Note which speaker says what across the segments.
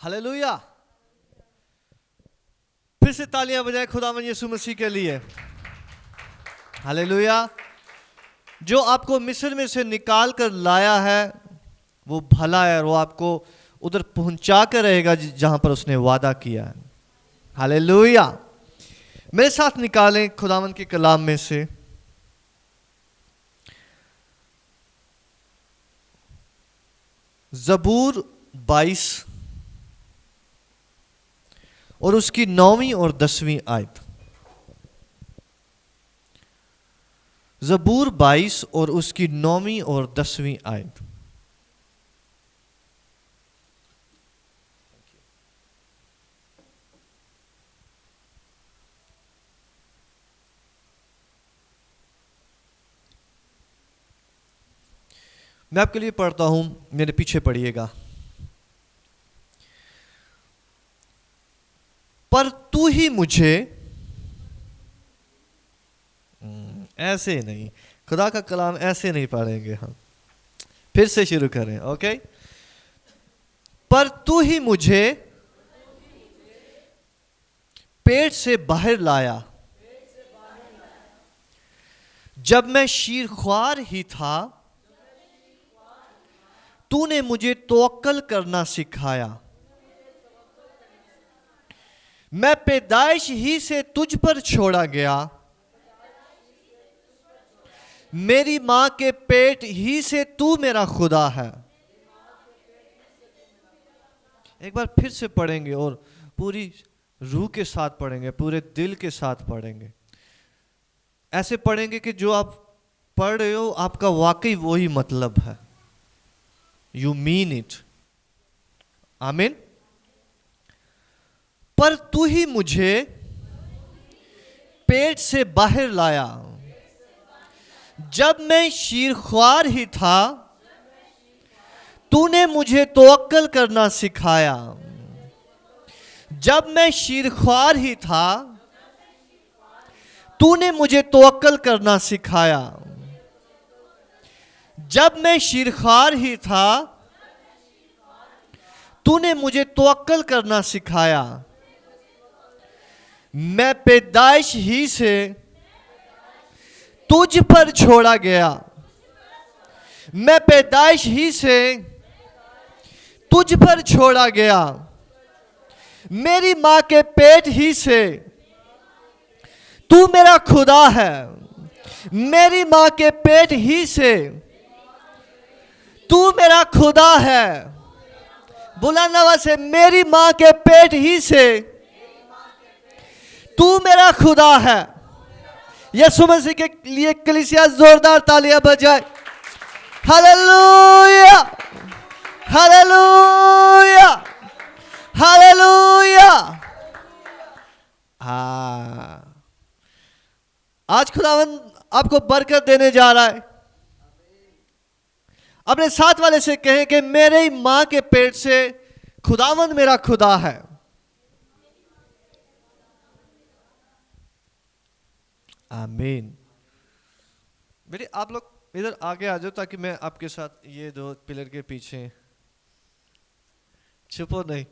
Speaker 1: Hallelujah. फिर से तालियां बजाएं खुदावन यीशु मसीह के लिए। हालेलुया। जो आपको मिस्र में से निकाल कर लाया है वो भला है और वो आपको उधर पहुंचा कर रहेगा जहां पर उसने वादा किया है। हालेलुया। मेरे साथ निकालें खुदावन के कलाम में से ज़बूर 22 और उसकी 9वीं और 10वीं आयत। ज़बूर 22 और उसकी 9वीं और 10वीं आयत। मैं आपके लिए पढ़ता हूं, मेरे पीछे पढ़िएगा। पर तू ही मुझे, ऐसे नहीं, खुदा का कलाम ऐसे नहीं पढ़ेंगे हम। फिर से शुरू करें, ओके। पर तू ही मुझे पेट से बाहर लाया, जब मैं शीरख्वार ही था तूने मुझे तवक्कल करना सिखाया। मैं पैदाइश ही से तुझ पर छोड़ा गया, मेरी मां के पेट ही से तू मेरा खुदा है। एक बार फिर से पढ़ेंगे और पूरी रूह के साथ पढ़ेंगे, पूरे दिल के साथ पढ़ेंगे। ऐसे पढ़ेंगे कि जो आप पढ़ रहे हो आपका वाकई वही मतलब है। You mean it. आमीन। पर तू ही मुझे पेट से बाहर लाया, जब मैं शीरख्वार ही था तूने मुझे तवक्कल करना सिखाया। जब मैं शीरख्वार ही था तूने मुझे तवक्कल करना सिखाया। जब मैं शीरख्वार ही था तूने मुझे तवक्कल करना सिखाया। मैं पैदाइश ही से तुझ पर छोड़ा गया, मैं पैदाइश ही से तुझ पर छोड़ा गया। मेरी मां के पेट ही से तू मेरा खुदा है। मेरी मां के पेट ही से तू मेरा खुदा है। बुलंद आवाज से, मेरी मां के पेट ही से तू मेरा खुदा है। यीशु मसीह के लिए कलीसिया जोरदार तालियां बजाए। Hallelujah, hallelujah, hallelujah. आज खुदावन आपको बरकत देने जा रहा है। अपने साथ वाले से कहें कि मेरी मां के पेट से खुदावन मेरा खुदा है। आमीन। बेटे आप लोग इधर आगे आ जाओ ताकि मैं आपके साथ ये दो पिलर के पीछे, छुपो नहीं।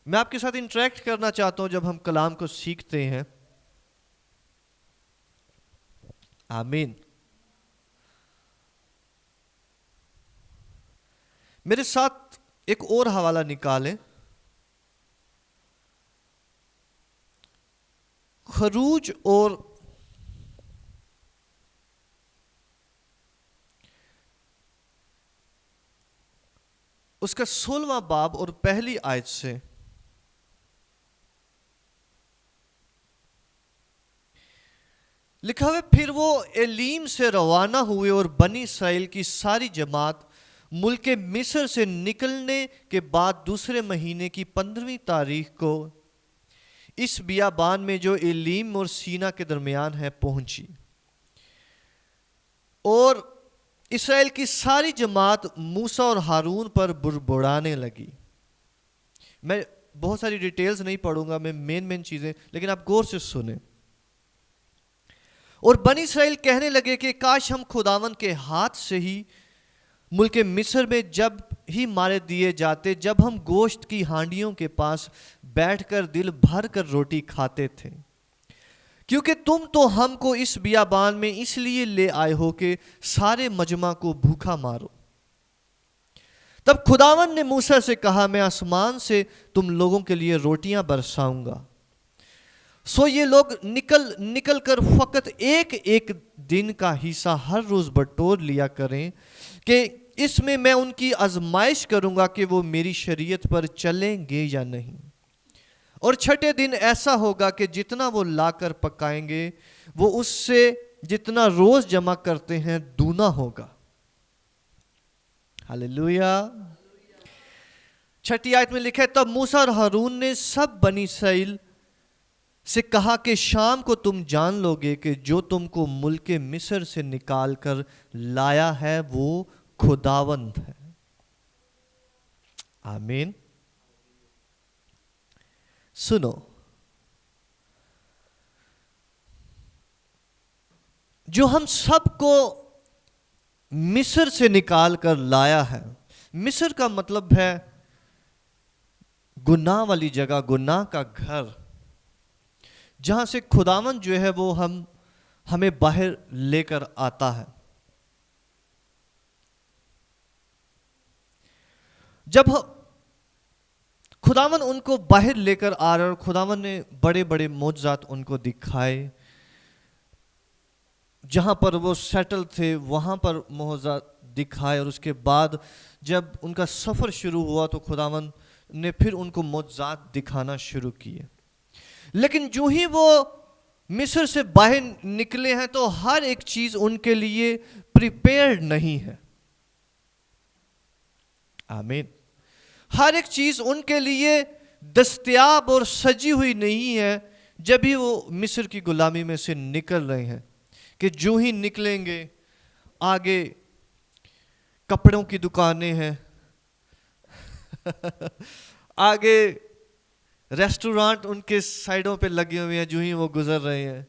Speaker 1: मैं आपके साथ इंटरेक्ट करना चाहता हूं जब हम कलाम को सीखते हैं। आमीन। मेरे साथ एक और हवाला निकालें। खरूज और उसका 16वां बाब और पहली आयत से। लिखा हुआ, फिर वो एलीम से रवाना हुए और बनी इसराइल की सारी जमात मुल्क मिस्र से निकलने के बाद दूसरे महीने की 15वीं तारीख को इस बियाबान में जो एलीम और सीना के दरमियान है पहुंची। और इसराइल की सारी जमात मूसा और हारून पर बुड़बुड़ाने लगी। मैं बहुत सारी डिटेल्स नहीं पढ़ूंगा, मैं मेन चीजें, लेकिन आप गौर से सुने। और बनी इसराइल कहने लगे कि काश हम खुदावन के हाथ से ही मुल्क मिस्र में जब ही मारे दिए जाते, जब हम गोश्त की हांडियों के पास बैठकर दिल भर कर रोटी खाते थे, क्योंकि तुम तो हमको इस बियाबान में इसलिए ले आए हो कि सारे मजमा को भूखा मारो। तब खुदावन ने मूसा से कहा, मैं आसमान से तुम लोगों के लिए रोटियां बरसाऊंगा। सो ये लोग निकल कर फकत एक एक दिन का हिस्सा हर रोज बटोर लिया करें, कि इसमें मैं उनकी आजमाइश करूंगा कि वो मेरी शरीयत पर चलेंगे या नहीं। और छठे दिन ऐसा होगा कि जितना वो लाकर पकाएंगे वो उससे जितना रोज जमा करते हैं दूना होगा। हालेलुया। छठी आयत में लिखा है, तब मूसा और हारून ने सब बनी इसराइल से कहा कि शाम को तुम जान लोगे कि जो तुमको मुल्क मिस्र से निकाल कर लाया है वो खुदावंद है। आमीन। सुनो, जो हम सबको मिस्र से निकाल कर लाया है, मिस्र का मतलब है गुनाह वाली जगह, गुनाह का घर, जहां से खुदावन जो है वो हमें बाहर लेकर आता है। जब खुदावन उनको बाहर लेकर आ रहे और खुदावन ने बड़े बड़े मौजज़ात उनको दिखाए, जहां पर वो सेटल थे वहां पर मौजज़ात दिखाए, और उसके बाद जब उनका सफ़र शुरू हुआ तो खुदावन ने फिर उनको मौजज़ात दिखाना शुरू किए। लेकिन जो ही वो मिस्र से बाहर निकले हैं तो हर एक चीज़ उनके लिए प्रिपेयर्ड नहीं है। आमीन। हर एक चीज़ उनके लिए दस्तयाब और सजी हुई नहीं है जब भी वो मिस्र की गुलामी में से निकल रहे हैं, कि जो ही निकलेंगे आगे कपड़ों की दुकानें हैं आगे रेस्टोरेंट उनके साइडों पे लगे हुए हैं, जो ही वो गुजर रहे हैं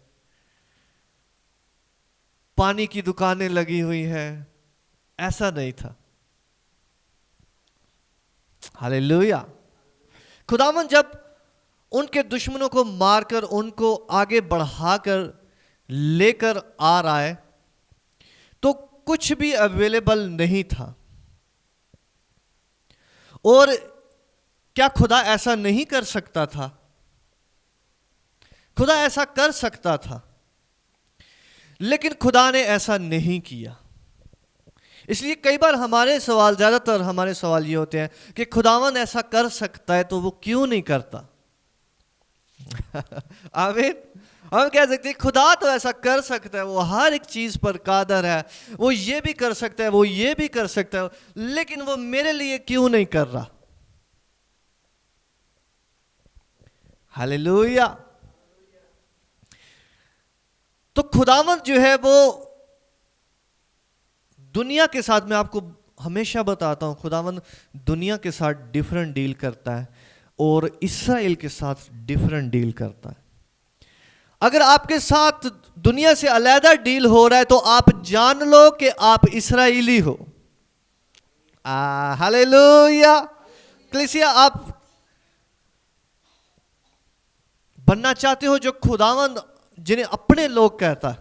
Speaker 1: पानी की दुकानें लगी हुई हैं। ऐसा नहीं था। हालेलुया। खुदावन जब उनके दुश्मनों को मारकर उनको आगे बढ़ाकर लेकर आ रहा है तो कुछ भी अवेलेबल नहीं था। और क्या खुदा ऐसा नहीं कर सकता था? खुदा ऐसा कर सकता था, लेकिन खुदा ने ऐसा नहीं किया। इसलिए कई बार ज़्यादातर हमारे सवाल ये होते हैं कि खुदावन ऐसा कर सकता है तो वो क्यों नहीं करता? आमीन। हम कह सकते हैं खुदा तो ऐसा कर सकता है, वो हर एक चीज़ पर कादर है, वो ये भी कर सकता है, वो ये भी कर सकता है, लेकिन वो मेरे लिए क्यों नहीं कर रहा? हालेलुया। तो खुदावंद जो है वो दुनिया के साथ, मैं आपको हमेशा बताता हूं, खुदावंद दुनिया के साथ डिफरेंट डील करता है और इस्राएल के साथ डिफरेंट डील करता है। अगर आपके साथ दुनिया से अलग डील हो रहा है तो आप जान लो कि आप इस्राएली हो। हालेलुया। कलीसिया, आप बनना चाहते हो जो खुदावंद जिन्हें अपने लोग कहता है?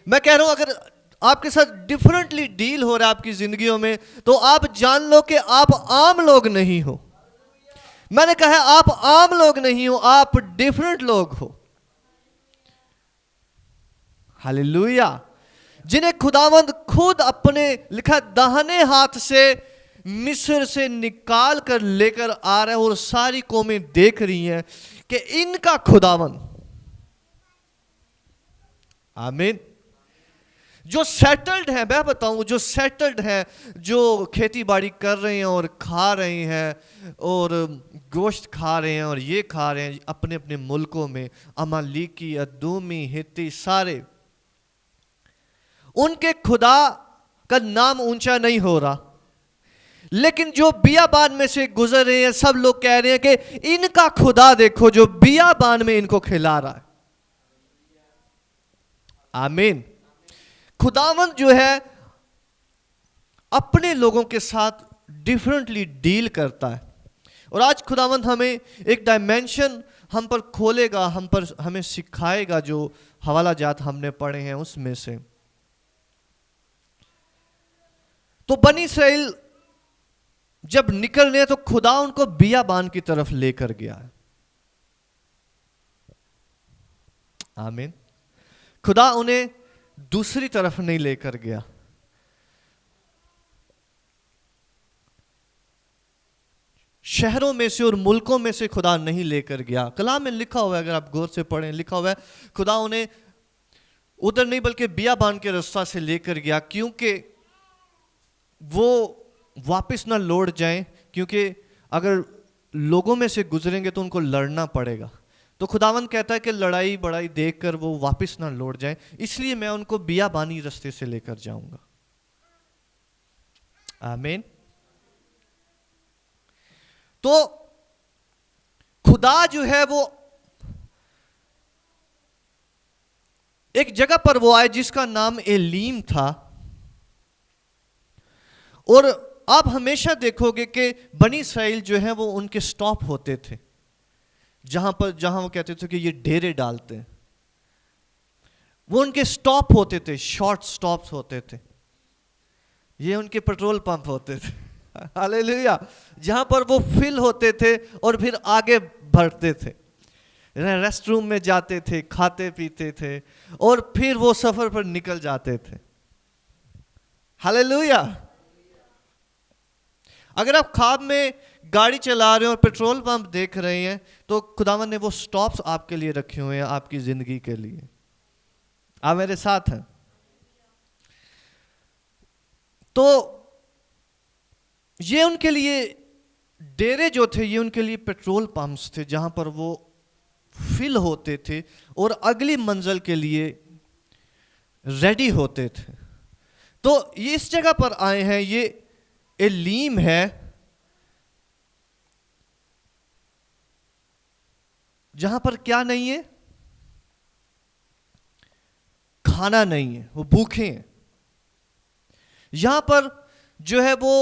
Speaker 1: मैं कह रहा हूं अगर आपके साथ डिफरेंटली डील हो रहा है आपकी जिंदगियों में तो आप जान लो कि आप आम लोग नहीं हो। मैंने कहा है आप आम लोग नहीं हो, आप डिफरेंट लोग हो। हालेलुया। जिन्हें खुदावंद खुद अपने लिखा दाहिने हाथ से मिस्र से निकाल कर लेकर आ रहा है और सारी कौमें देख रही हैं कि इनका खुदावंद, आमीन, जो सेटल्ड है, मैं बताऊं जो सेटल्ड है, जो खेती बाड़ी कर रहे हैं और खा रहे हैं और गोश्त खा रहे हैं और ये खा रहे हैं अपने अपने मुल्कों में, अमालीकी, अदूमी, हित्ती, सारे, उनके खुदा का नाम ऊंचा नहीं हो रहा। लेकिन जो बियाबान में से गुजर रहे हैं सब लोग कह रहे हैं कि इनका खुदा देखो जो बियाबान में इनको खिला रहा है। आमीन। खुदावंद जो है अपने लोगों के साथ डिफरेंटली डील करता है। और आज खुदावंद हमें एक डायमेंशन हम पर खोलेगा, हमें सिखाएगा, जो हवाला जात हमने पढ़े हैं उसमें से। तो बनी इस्राएल जब निकलने तो खुदा उनको बियाबान की तरफ लेकर गया है। आमीन। खुदा उन्हें दूसरी तरफ नहीं लेकर गया। शहरों में से और मुल्कों में से खुदा नहीं लेकर गया। कलाम में लिखा हुआ है, अगर आप गौर से पढ़ें, लिखा हुआ है खुदा उन्हें उधर नहीं बल्कि बियाबान के रास्ता से लेकर गया, क्योंकि वो वापस ना लौट जाएं। क्योंकि अगर लोगों में से गुजरेंगे तो उनको लड़ना पड़ेगा। तो खुदावंद कहता है कि लड़ाई बड़ाई देखकर वो वापस ना लौट जाएं, इसलिए मैं उनको बियाबानी रास्ते से लेकर जाऊंगा। आमीन। तो खुदा जो है वो एक जगह पर वो आए जिसका नाम एलीम था। और आप हमेशा देखोगे कि बनी इस्राएल जो है वो उनके स्टॉप होते थे, जहां वो कहते थे कि ये डेरे डालते हैं, वो उनके स्टॉप होते थे, शॉर्ट स्टॉप्स होते थे। ये उनके पेट्रोल पंप होते थे। हालेलुया। जहां पर वो फिल होते थे और फिर आगे बढ़ते थे, रेस्ट रूम में जाते थे, खाते पीते थे और फिर वो सफर पर निकल जाते थे। हालेलुया। अगर आप ख्वाब में गाड़ी चला रहे हो और पेट्रोल पंप देख रहे हैं तो खुदावन ने वो स्टॉप्स आपके लिए रखे हुए हैं, आपकी जिंदगी के लिए। आप मेरे साथ हैं? तो ये उनके लिए डेरे जो थे, ये उनके लिए पेट्रोल पंप्स थे जहां पर वो फिल होते थे और अगली मंजिल के लिए रेडी होते थे। तो ये इस जगह पर आए हैं, ये एलीम है, जहां पर क्या नहीं है? खाना नहीं है, वो भूखे हैं। यहां पर जो है वो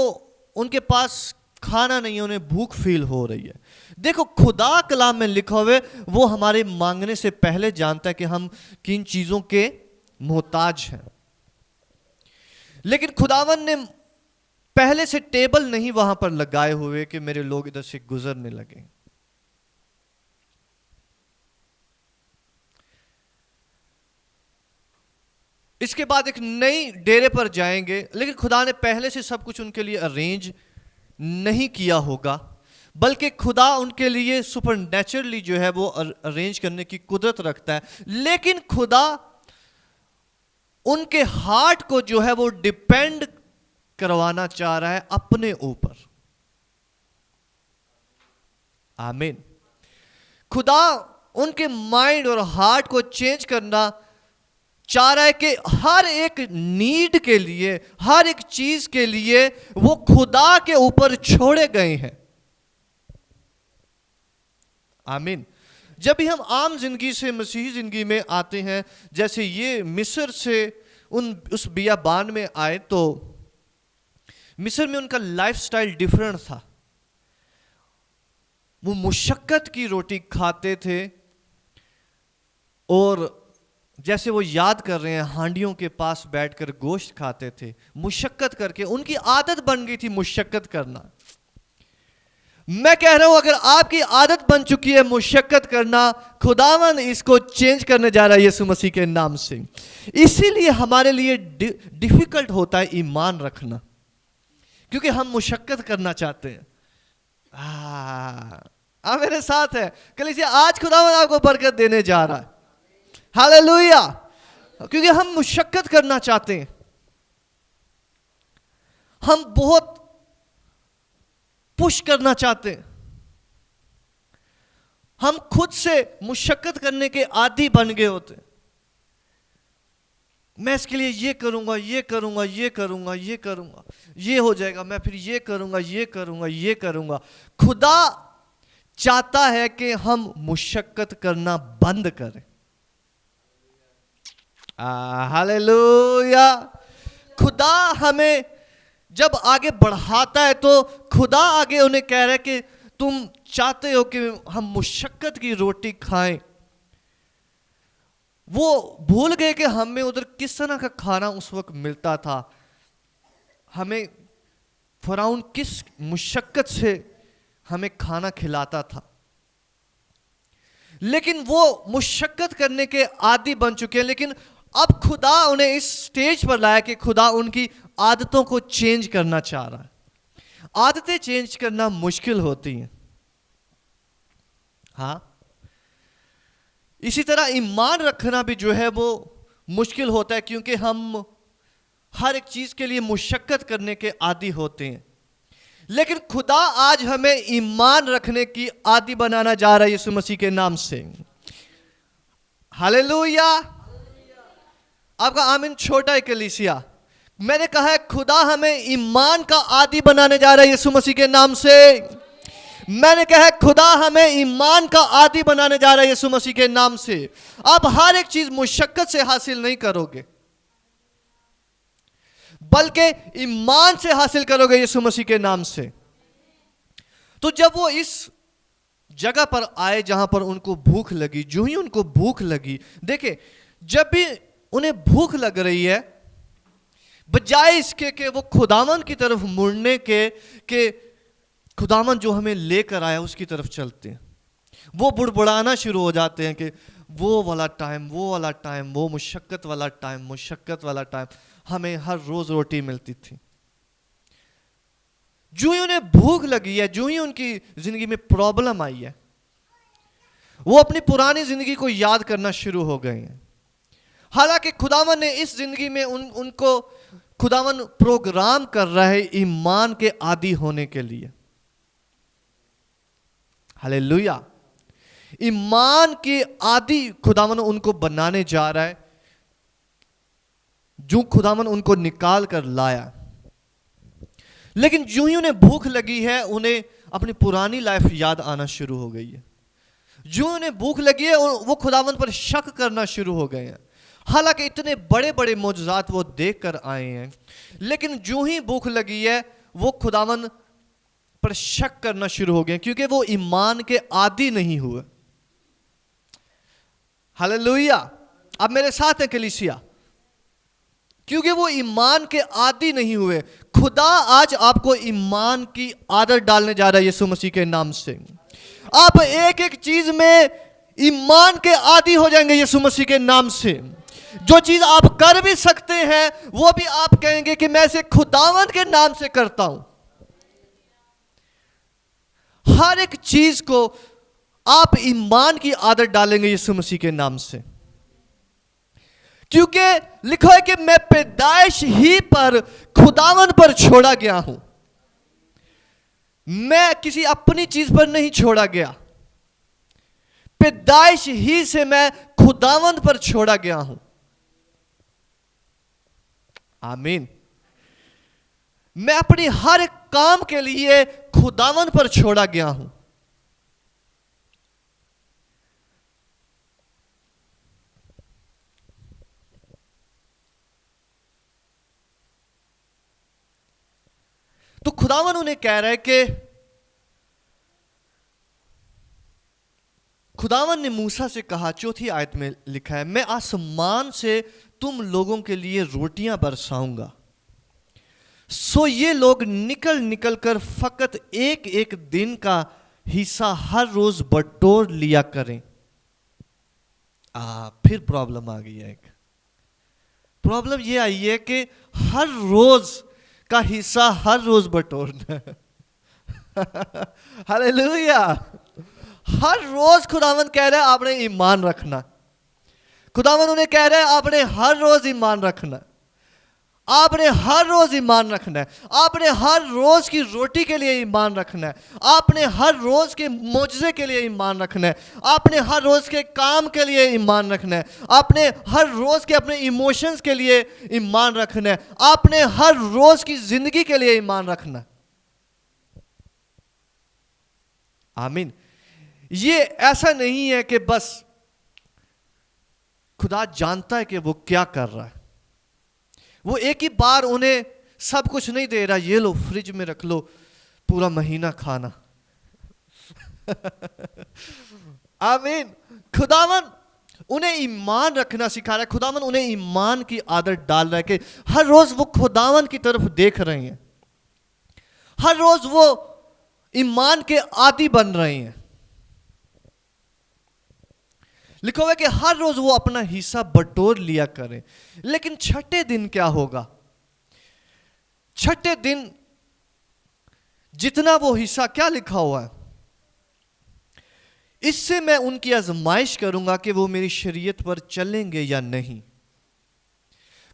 Speaker 1: उनके पास खाना नहीं है, उन्हें भूख फील हो रही है। देखो खुदा कलाम में लिखा हुआ है वो हमारे मांगने से पहले जानता है कि हम किन चीजों के मोहताज हैं। लेकिन खुदावन ने पहले से टेबल नहीं वहां पर लगाए हुए कि मेरे लोग इधर से गुजरने लगे। इसके बाद एक नई डेरे पर जाएंगे, लेकिन खुदा ने पहले से सब कुछ उनके लिए अरेंज नहीं किया होगा, बल्कि खुदा उनके लिए सुपरनैचुरली जो है वो अरेंज करने की कुदरत रखता है। लेकिन खुदा उनके हार्ट को जो है वो डिपेंड करवाना चाह रहा है अपने ऊपर। आमीन। खुदा उनके माइंड और हार्ट को चेंज करना चाह रहा है कि हर एक नीड के लिए, हर एक चीज के लिए वो खुदा के ऊपर छोड़े गए हैं। आमीन। जब भी हम आम जिंदगी से मसीही जिंदगी में आते हैं, जैसे ये मिस्र से उस बियाबान में आए, तो मिस्र में उनका लाइफस्टाइल डिफरेंट था। वो मुशक्कत की रोटी खाते थे और जैसे वो याद कर रहे हैं, हांडियों के पास बैठकर गोश्त खाते थे, मुशक्कत करके उनकी आदत बन गई थी मुशक्कत करना। मैं कह रहा हूं अगर आपकी आदत बन चुकी है मुशक्कत करना, खुदावन इसको चेंज करने जा रहा है यीशु मसीह के नाम से। इसीलिए हमारे लिए डिफिकल्ट होता है ईमान रखना, क्योंकि हम मुशक्कत करना चाहते हैं। आप मेरे साथ है? कलीसिया, आज खुदावन आपको बरकत देने जा रहा है। हालेलुया। क्योंकि हम मुशक्कत करना चाहते हैं, हम बहुत पुश करना चाहते हैं, हम खुद से मुशक्कत करने के आदी बन गए होते हैं। मैं इसके लिए ये करूंगा, ये करूंगा, ये करूंगा, ये करूंगा, ये हो जाएगा, मैं फिर ये करूंगा, ये करूंगा, ये करूंगा। खुदा चाहता है कि हम मुशक्कत करना बंद करें। हालेलुया। खुदा हमें जब आगे बढ़ाता है तो खुदा आगे उन्हें कह रहा है कि तुम चाहते हो कि हम मुशक्कत की रोटी खाएं। वो भूल गए कि हमें उधर किस तरह का खाना उस वक्त मिलता था, हमें फ़िरौन किस मुशक्कत से हमें खाना खिलाता था। लेकिन वो मुशक्कत करने के आदी बन चुके हैं, लेकिन अब खुदा उन्हें इस स्टेज पर लाया कि खुदा उनकी आदतों को चेंज करना चाह रहा है। आदतें चेंज करना मुश्किल होती हैं, हाँ। इसी तरह ईमान रखना भी जो है वो मुश्किल होता है, क्योंकि हम हर एक चीज के लिए मुशक्कत करने के आदी होते हैं। लेकिन खुदा आज हमें ईमान रखने की आदी बनाना जा रहा है यीशु मसीह के नाम से। हालेलुया। आपका आमीन छोटा है कलीसिया। मैंने कहा है खुदा हमें ईमान का आदी बनाने जा रहा है यीशु मसीह के नाम से। मैंने कहा है खुदा हमें ईमान का आदी बनाने जा रहा है यीशु मसीह के नाम से। आप हर एक चीज मुशक्कत से हासिल नहीं करोगे, बल्कि ईमान से हासिल करोगे यीशु मसीह के नाम से। तो जब वो इस जगह पर आए जहां पर उनको भूख लगी, जो ही उनको भूख लगी, देखे जब भी उन्हें भूख लग रही है, बजाय इसके कि वो खुदावन की तरफ मुड़ने के खुदावन जो हमें लेकर आया उसकी तरफ चलते हैं, वो बुड़बुड़ाना शुरू हो जाते हैं कि वो वाला टाइम, वो मुशक्कत वाला टाइम हमें हर रोज रोटी मिलती थी। जो ही उन्हें भूख लगी है, जो ही उनकी जिंदगी में प्रॉब्लम आई है, वो अपनी पुरानी जिंदगी को याद करना शुरू हो गए हैं। हालांकि खुदावन ने इस जिंदगी में उनको खुदावन प्रोग्राम कर रहा है ईमान के आदी होने के लिए। हालेलुया। ईमान के आदी खुदावन उनको बनाने जा रहा है, जो खुदावन उनको निकाल कर लाया। लेकिन जो ही उन्हें भूख लगी है, उन्हें अपनी पुरानी लाइफ याद आना शुरू हो गई है। जो उन्हें भूख लगी है वो खुदावन पर शक करना शुरू हो गए हैं। हालांकि इतने बड़े बड़े मौजूदात वो देख कर आए हैं, लेकिन जो ही भूख लगी है वो खुदावन पर शक करना शुरू हो गए, क्योंकि वो ईमान के आदी नहीं हुए। हालेलुया। अब मेरे साथ है कलीसिया, क्योंकि वो ईमान के आदी नहीं हुए। खुदा आज आपको ईमान की आदत डालने जा रहा है यीशु मसीह के नाम से। आप एक एक चीज में ईमान के आदी हो जाएंगे यीशु मसीह के नाम से। जो चीज आप कर भी सकते हैं वो भी आप कहेंगे कि मैं इसे खुदावंद के नाम से करता हूं। हर एक चीज को आप ईमान की आदत डालेंगे यीशु मसीह के नाम से, क्योंकि लिखा है कि मैं पैदाइश ही पर खुदावंद पर छोड़ा गया हूं। मैं किसी अपनी चीज पर नहीं छोड़ा गया, पैदाइश ही से मैं खुदावंद पर छोड़ा गया हूं। आमीन। मैं अपनी हर एक काम के लिए खुदावंद पर छोड़ा गया हूं। तो खुदावन उन्हें कह रहा है कि खुदावन ने मूसा से कहा, चौथी आयत में लिखा है, मैं आसमान से तुम लोगों के लिए रोटियां बरसाऊंगा, सो ये लोग निकल निकल कर फकत एक एक दिन का हिस्सा हर रोज बटोर लिया करें। फिर प्रॉब्लम आ गई है। एक प्रॉब्लम ये आई है कि हर रोज का हिस्सा हर रोज बटोरना। हालेलुया। हर रोज खुदावन कह रहा है आपने ईमान रखना। खुदावन उन्हें कह रहा है आपने हर रोज ईमान रखना, आपने हर रोज ईमान रखना है, आपने हर रोज की रोटी के लिए ईमान रखना है, आपने हर रोज के मौजज़े के लिए ईमान रखना है, आपने हर रोज के काम के लिए ईमान रखना है, आपने हर रोज के अपने इमोशंस के लिए ईमान रखना है, आपने हर रोज की जिंदगी के लिए ईमान रखना है। आमीन। ये ऐसा नहीं है कि बस खुदा जानता है कि वो क्या कर रहा है, वो एक ही बार उन्हें सब कुछ नहीं दे रहा, ये लो फ्रिज में रख लो, पूरा महीना खाना। आमीन। खुदावन उन्हें ईमान रखना सिखा रहा है, खुदावन उन्हें ईमान की आदत डाल रहा है कि हर रोज वो खुदावन की तरफ देख रहे हैं, हर रोज वो ईमान के आदी बन रहे हैं। लिखा हुआ है कि हर रोज वो अपना हिस्सा बटोर लिया करें। लेकिन छठे दिन क्या होगा? छठे दिन जितना वो हिस्सा, क्या लिखा हुआ है, इससे मैं उनकी आजमाइश करूंगा कि वो मेरी शरीयत पर चलेंगे या नहीं।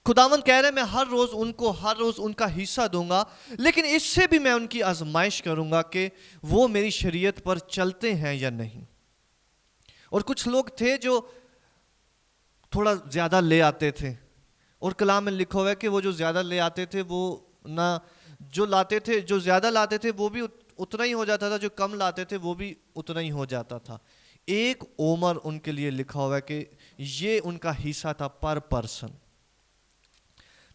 Speaker 1: खुदावंद कह रहे हैं मैं हर रोज उनका हिस्सा दूंगा, लेकिन इससे भी मैं उनकी आजमाइश करूंगा कि वो मेरी शरीयत पर चलते हैं या नहीं। और कुछ लोग थे जो थोड़ा ज्यादा ले आते थे, और कलाम में लिखा हुआ है कि वो जो ज्यादा ले आते थे वो ना, जो लाते थे, जो ज्यादा लाते थे वो भी उतना ही हो जाता था, जो कम लाते थे वो भी उतना ही हो जाता था। एक ओमर उनके लिए लिखा हुआ है कि ये उनका हिस्सा था पर पर्सन।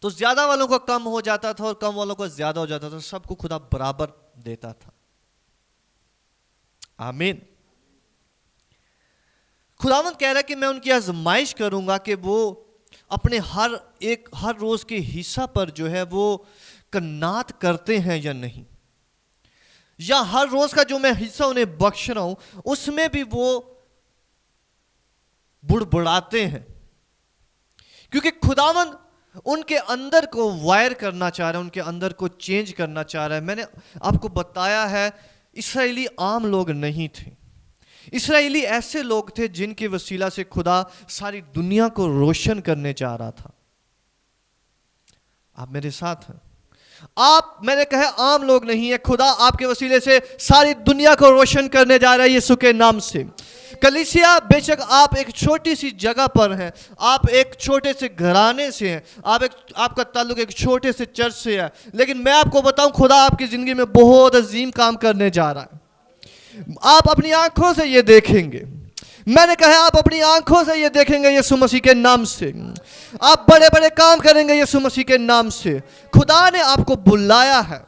Speaker 1: तो ज्यादा वालों को कम हो जाता था और कम वालों को ज्यादा हो जाता था, सबको खुदा बराबर देता था। आमीन। खुदावंद कह रहा है कि मैं उनकी आजमाइश करूंगा कि वो अपने हर रोज के हिस्सा पर जो है वो कन्नात करते हैं या नहीं, या हर रोज का जो मैं हिस्सा उन्हें बख्श रहा हूं उसमें भी वो बुड़बुड़ाते हैं। क्योंकि खुदावंद उनके अंदर को वायर करना चाह रहा है, उनके अंदर को चेंज करना चाह रहा है। मैंने आपको बताया है इस्राएली आम लोग नहीं थे, इस्राएली ऐसे लोग थे जिनके वसीला से खुदा सारी दुनिया को रोशन करने जा रहा था। आप मेरे साथ हैं? आप, मैंने कहा आम लोग नहीं है, खुदा आपके वसीले से सारी दुनिया को रोशन करने जा रहा है यीशु के नाम से। कलीसिया, बेशक आप एक छोटी सी जगह पर हैं, आप एक छोटे से घराने से हैं, आपका ताल्लुक एक छोटे से चर्च से है, लेकिन मैं आपको बताऊं खुदा आपकी जिंदगी में बहुत अजीम काम करने जा रहा है। आप अपनी आंखों से ये देखेंगे, मैंने कहा आप अपनी आंखों से ये देखेंगे यीशु मसीह के नाम से। आप बड़े बड़े काम करेंगे यीशु मसीह के नाम से। खुदा ने आपको बुलाया है,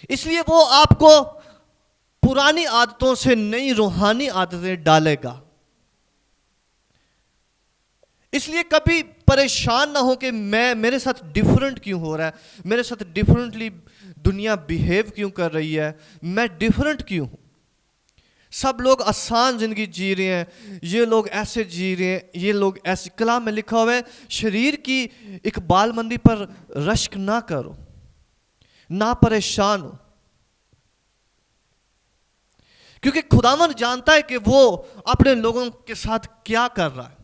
Speaker 1: इसलिए वो आपको पुरानी आदतों से नई रूहानी आदतें डालेगा। इसलिए कभी परेशान ना हो कि मेरे साथ डिफरेंट क्यों हो रहा है, मेरे साथ डिफरेंटली दुनिया बिहेव क्यों कर रही है, मैं डिफरेंट क्यों हूं। सब लोग आसान जिंदगी जी रहे हैं, ये लोग ऐसे जी रहे हैं, ये लोग ऐसे। कलाम में लिखा हुआ है शरीर की इकबालमंदी पर रश्क ना करो, ना परेशान हो, क्योंकि खुदावन जानता है कि वो अपने लोगों के साथ क्या कर रहा है।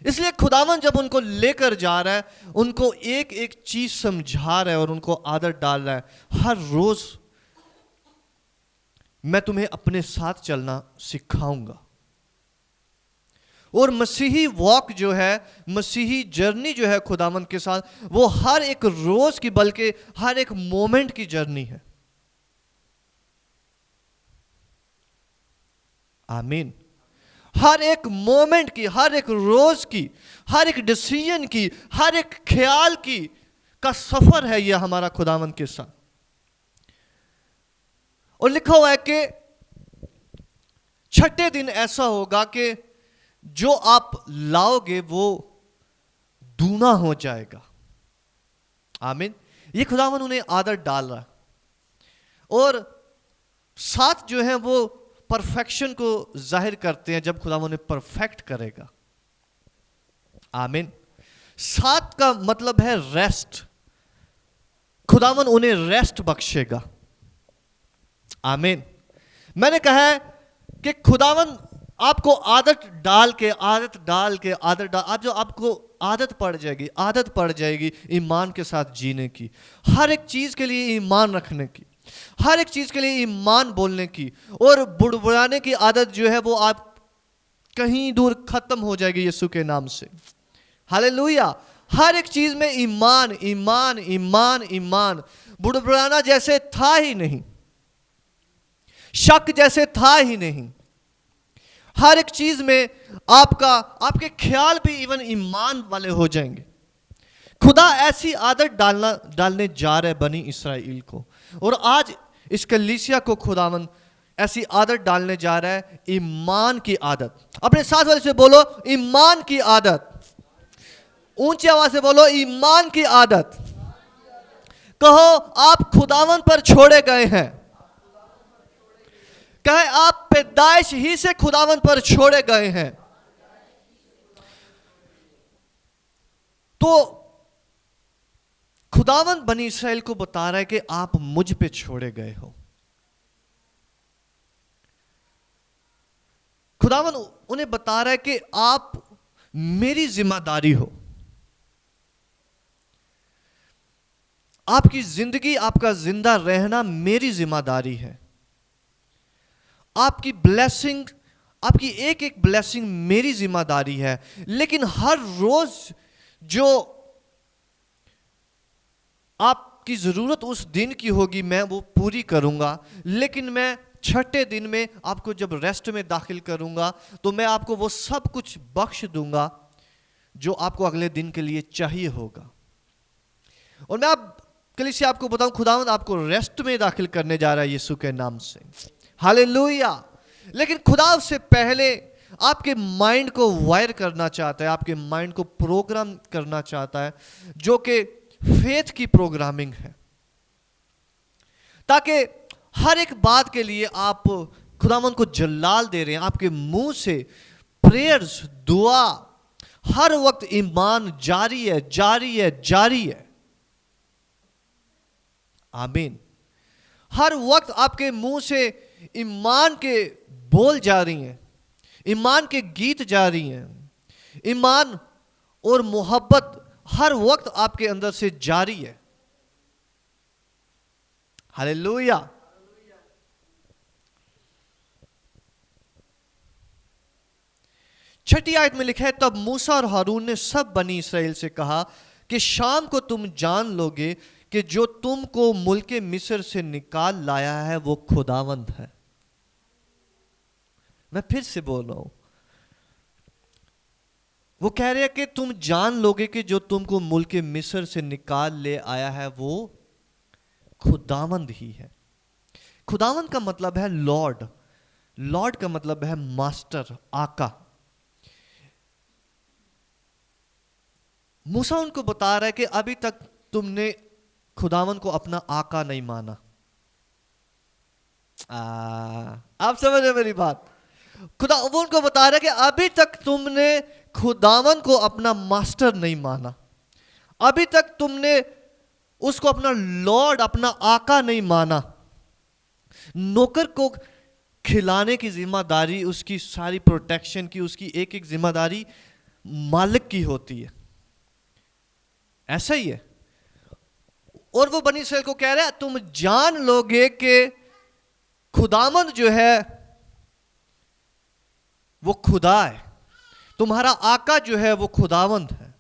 Speaker 1: इसलिए खुदावन जब उनको लेकर जा रहा है, उनको एक एक चीज समझा रहा है और उनको आदत डाल रहा है। हर रोज मैं तुम्हें अपने साथ चलना सिखाऊंगा। और मसीही वॉक जो है, मसीही जर्नी जो है खुदावन के साथ, वो हर एक रोज की बल्कि हर एक मोमेंट की जर्नी है। आमीन। हर एक मोमेंट की, हर एक रोज की, हर एक डिसीजन की, हर एक ख्याल की का सफर है यह हमारा खुदावन के साथ। और लिखा हुआ है कि छठे दिन ऐसा होगा कि जो आप लाओगे वो दूना हो जाएगा। आमीन। ये खुदावन उन्हें आदत डाल रहा है। और साथ जो है वो परफेक्शन को जाहिर करते हैं जब खुदावन उन्हें परफेक्ट करेगा। आमीन। साथ का मतलब है रेस्ट। खुदावन उन्हें रेस्ट बख्शेगा। आमीन। मैंने कहा है कि खुदावन आपको आदत डाल के आपको आदत पड़ जाएगी ईमान के साथ जीने की, हर एक चीज के लिए ईमान रखने की, हर एक चीज के लिए ईमान बोलने की, और बुड़बुड़ाने की आदत जो है वो आप कहीं दूर खत्म हो जाएगी यीशु के नाम से। हालेलुया। हर एक चीज में ईमान ईमान ईमान ईमान। बुड़बुड़ाना जैसे था ही नहीं, शक जैसे था ही नहीं। हर एक चीज में आपके ख्याल भी इवन ईमान वाले हो जाएंगे। खुदा ऐसी आदत डालने जा रहे बनी इसराइल को, और आज इस कलीसिया को खुदावन ऐसी आदत डालने जा रहा है, ईमान की आदत। अपने साथ वाले से बोलो ईमान की आदत, ऊंची आवाज से बोलो ईमान की आदत। कहो आप खुदावन पर छोड़े गए हैं, कहे आप पैदाइश ही से खुदावन पर छोड़े गए हैं। तो खुदावन बनी इसराइल को बता रहा है कि आप मुझ पे छोड़े गए हो। खुदावन उन्हें बता रहा है कि आप मेरी जिम्मेदारी हो, आपकी जिंदगी, आपका जिंदा रहना मेरी जिम्मेदारी है। आपकी ब्लेसिंग, आपकी एक एक ब्लेसिंग मेरी जिम्मेदारी है। लेकिन हर रोज जो आपकी जरूरत उस दिन की होगी मैं वो पूरी करूंगा, लेकिन मैं छठे दिन में आपको जब रेस्ट में दाखिल करूंगा तो मैं आपको वो सब कुछ बख्श दूंगा जो आपको अगले दिन के लिए चाहिए होगा। और मैं आप कलीसिया आपको बताऊं, खुदावंद आपको रेस्ट में दाखिल करने जा रहा है यीशु के नाम से, हालेलुया। लेकिन खुदा उससे पहले आपके माइंड को वायर करना चाहता है, आपके माइंड को प्रोग्राम करना चाहता है, जो कि फेथ की प्रोग्रामिंग है, ताकि हर एक बात के लिए आप खुदावंद को जलाल दे रहे हैं। आपके मुंह से प्रेयर्स, दुआ, हर वक्त ईमान जारी है, जारी है, जारी है। आमीन। हर वक्त आपके मुंह से ईमान के बोल जा रही हैं, ईमान के गीत जा रही हैं, ईमान और मोहब्बत हर वक्त आपके अंदर से जारी है, हालेलुया। छठी आयत में लिखा है, तब मूसा और हारून ने सब बनी इसराइल से कहा कि शाम को तुम जान लोगे कि जो तुमको मुल्के मिस्र से निकाल लाया है वो खुदावंद है। मैं फिर से बोल रहा हूं, वो कह रहे हैं कि तुम जान लोगे कि जो तुमको मुल्के मिस्र से निकाल ले आया है वो खुदावंद ही है। खुदावंद का मतलब है लॉर्ड, लॉर्ड का मतलब है मास्टर, आका। मूसा उनको बता रहा है कि अभी तक तुमने खुदावन को अपना आका नहीं माना। आप समझ रहे मेरी बात? खुदा वो उनको बता रहा है कि अभी तक तुमने खुदावन को अपना मास्टर नहीं माना, अभी तक तुमने उसको अपना लॉर्ड, अपना आका नहीं माना। नौकर को खिलाने की जिम्मेदारी, उसकी सारी प्रोटेक्शन की, उसकी एक एक जिम्मेदारी मालिक की होती है, ऐसा ही है। और वो बनी इसराइल को कह रहा है तुम जान लोगे कि खुदावंद जो है वो खुदा है, तुम्हारा आका जो है वो खुदावंद है।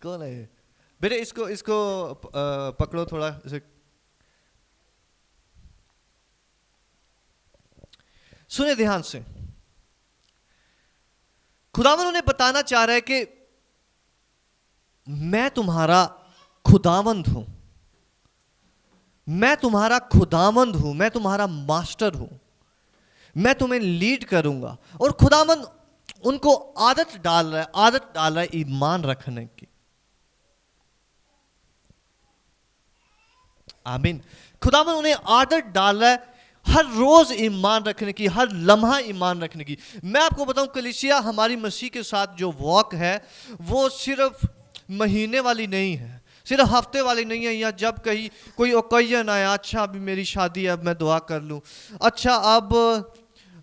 Speaker 1: कौन है बेटे? इसको पकड़ो थोड़ा इसे। सुने ध्यान से, खुदावंद उन्हें बताना चाह रहा है कि मैं तुम्हारा खुदावंद हूं, मैं तुम्हारा खुदावंद हूं, मैं तुम्हारा मास्टर हूं, मैं तुम्हें लीड करूंगा। और खुदावंद उनको आदत डाल रहा है ईमान रखने की। आमीन। खुदावंद उन्हें आदत डाल रहा है हर रोज ईमान रखने की, हर लम्हा ईमान रखने की। मैं आपको बताऊं कलीसिया, हमारी मसीह के साथ जो वॉक है वो सिर्फ महीने वाली नहीं है, सिर्फ हफ्ते वाली नहीं है, या जब कहीं कोई ओकेजन आया, अच्छा अभी मेरी शादी है अब मैं दुआ कर लूं, अच्छा अब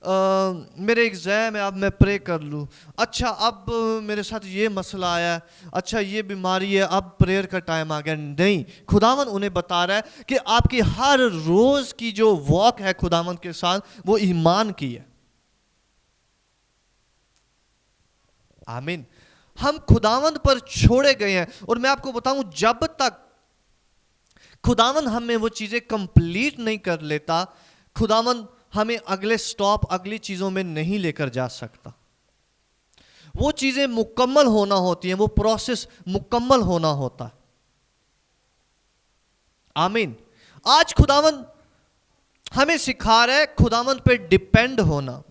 Speaker 1: मेरे एग्जाम है अब मैं प्रे कर लूं, अच्छा अब मेरे साथ ये मसला आया, अच्छा ये बीमारी है अब प्रेयर का टाइम आ गया। नहीं, खुदावंद उन्हें बता रहा है कि आपकी हर रोज की जो वॉक है खुदावंद के साथ वो ईमान की है। आमीन। हम खुदावंद पर छोड़े गए हैं। और मैं आपको बताऊं, जब तक खुदावंद हमें वो चीजें कंप्लीट नहीं कर लेता, खुदावंद हमें अगले स्टॉप, अगली चीजों में नहीं लेकर जा सकता। वो चीजें मुकम्मल होना होती हैं, वो प्रोसेस मुकम्मल होना होता है। आमीन। आज खुदावन हमें सिखा रहा है खुदावन पर डिपेंड होना,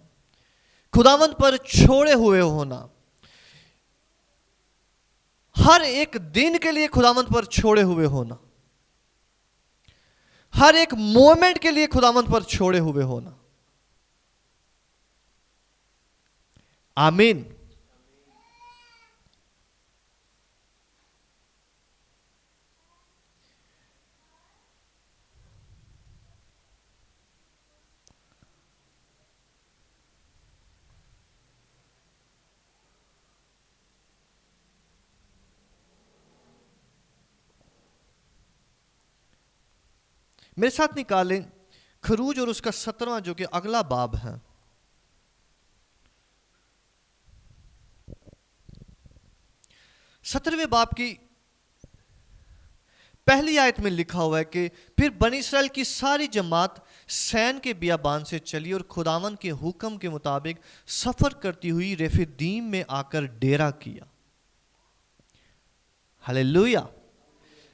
Speaker 1: खुदावन पर छोड़े हुए होना, हर एक दिन के लिए खुदावन पर छोड़े हुए होना, हर एक मोमेंट के लिए खुदावन पर छोड़े हुए होना। आमीन। मेरे साथ निकालें खरूज और उसका 17वां जो कि अगला बाब है। सत्रहवें बाब की पहली आयत में लिखा हुआ है कि फिर बनी इस्राएल की सारी जमात सैन के बियाबान से चली और खुदावन के हुक्म के मुताबिक सफर करती हुई रेफीदीम में आकर डेरा किया। हालेलुया।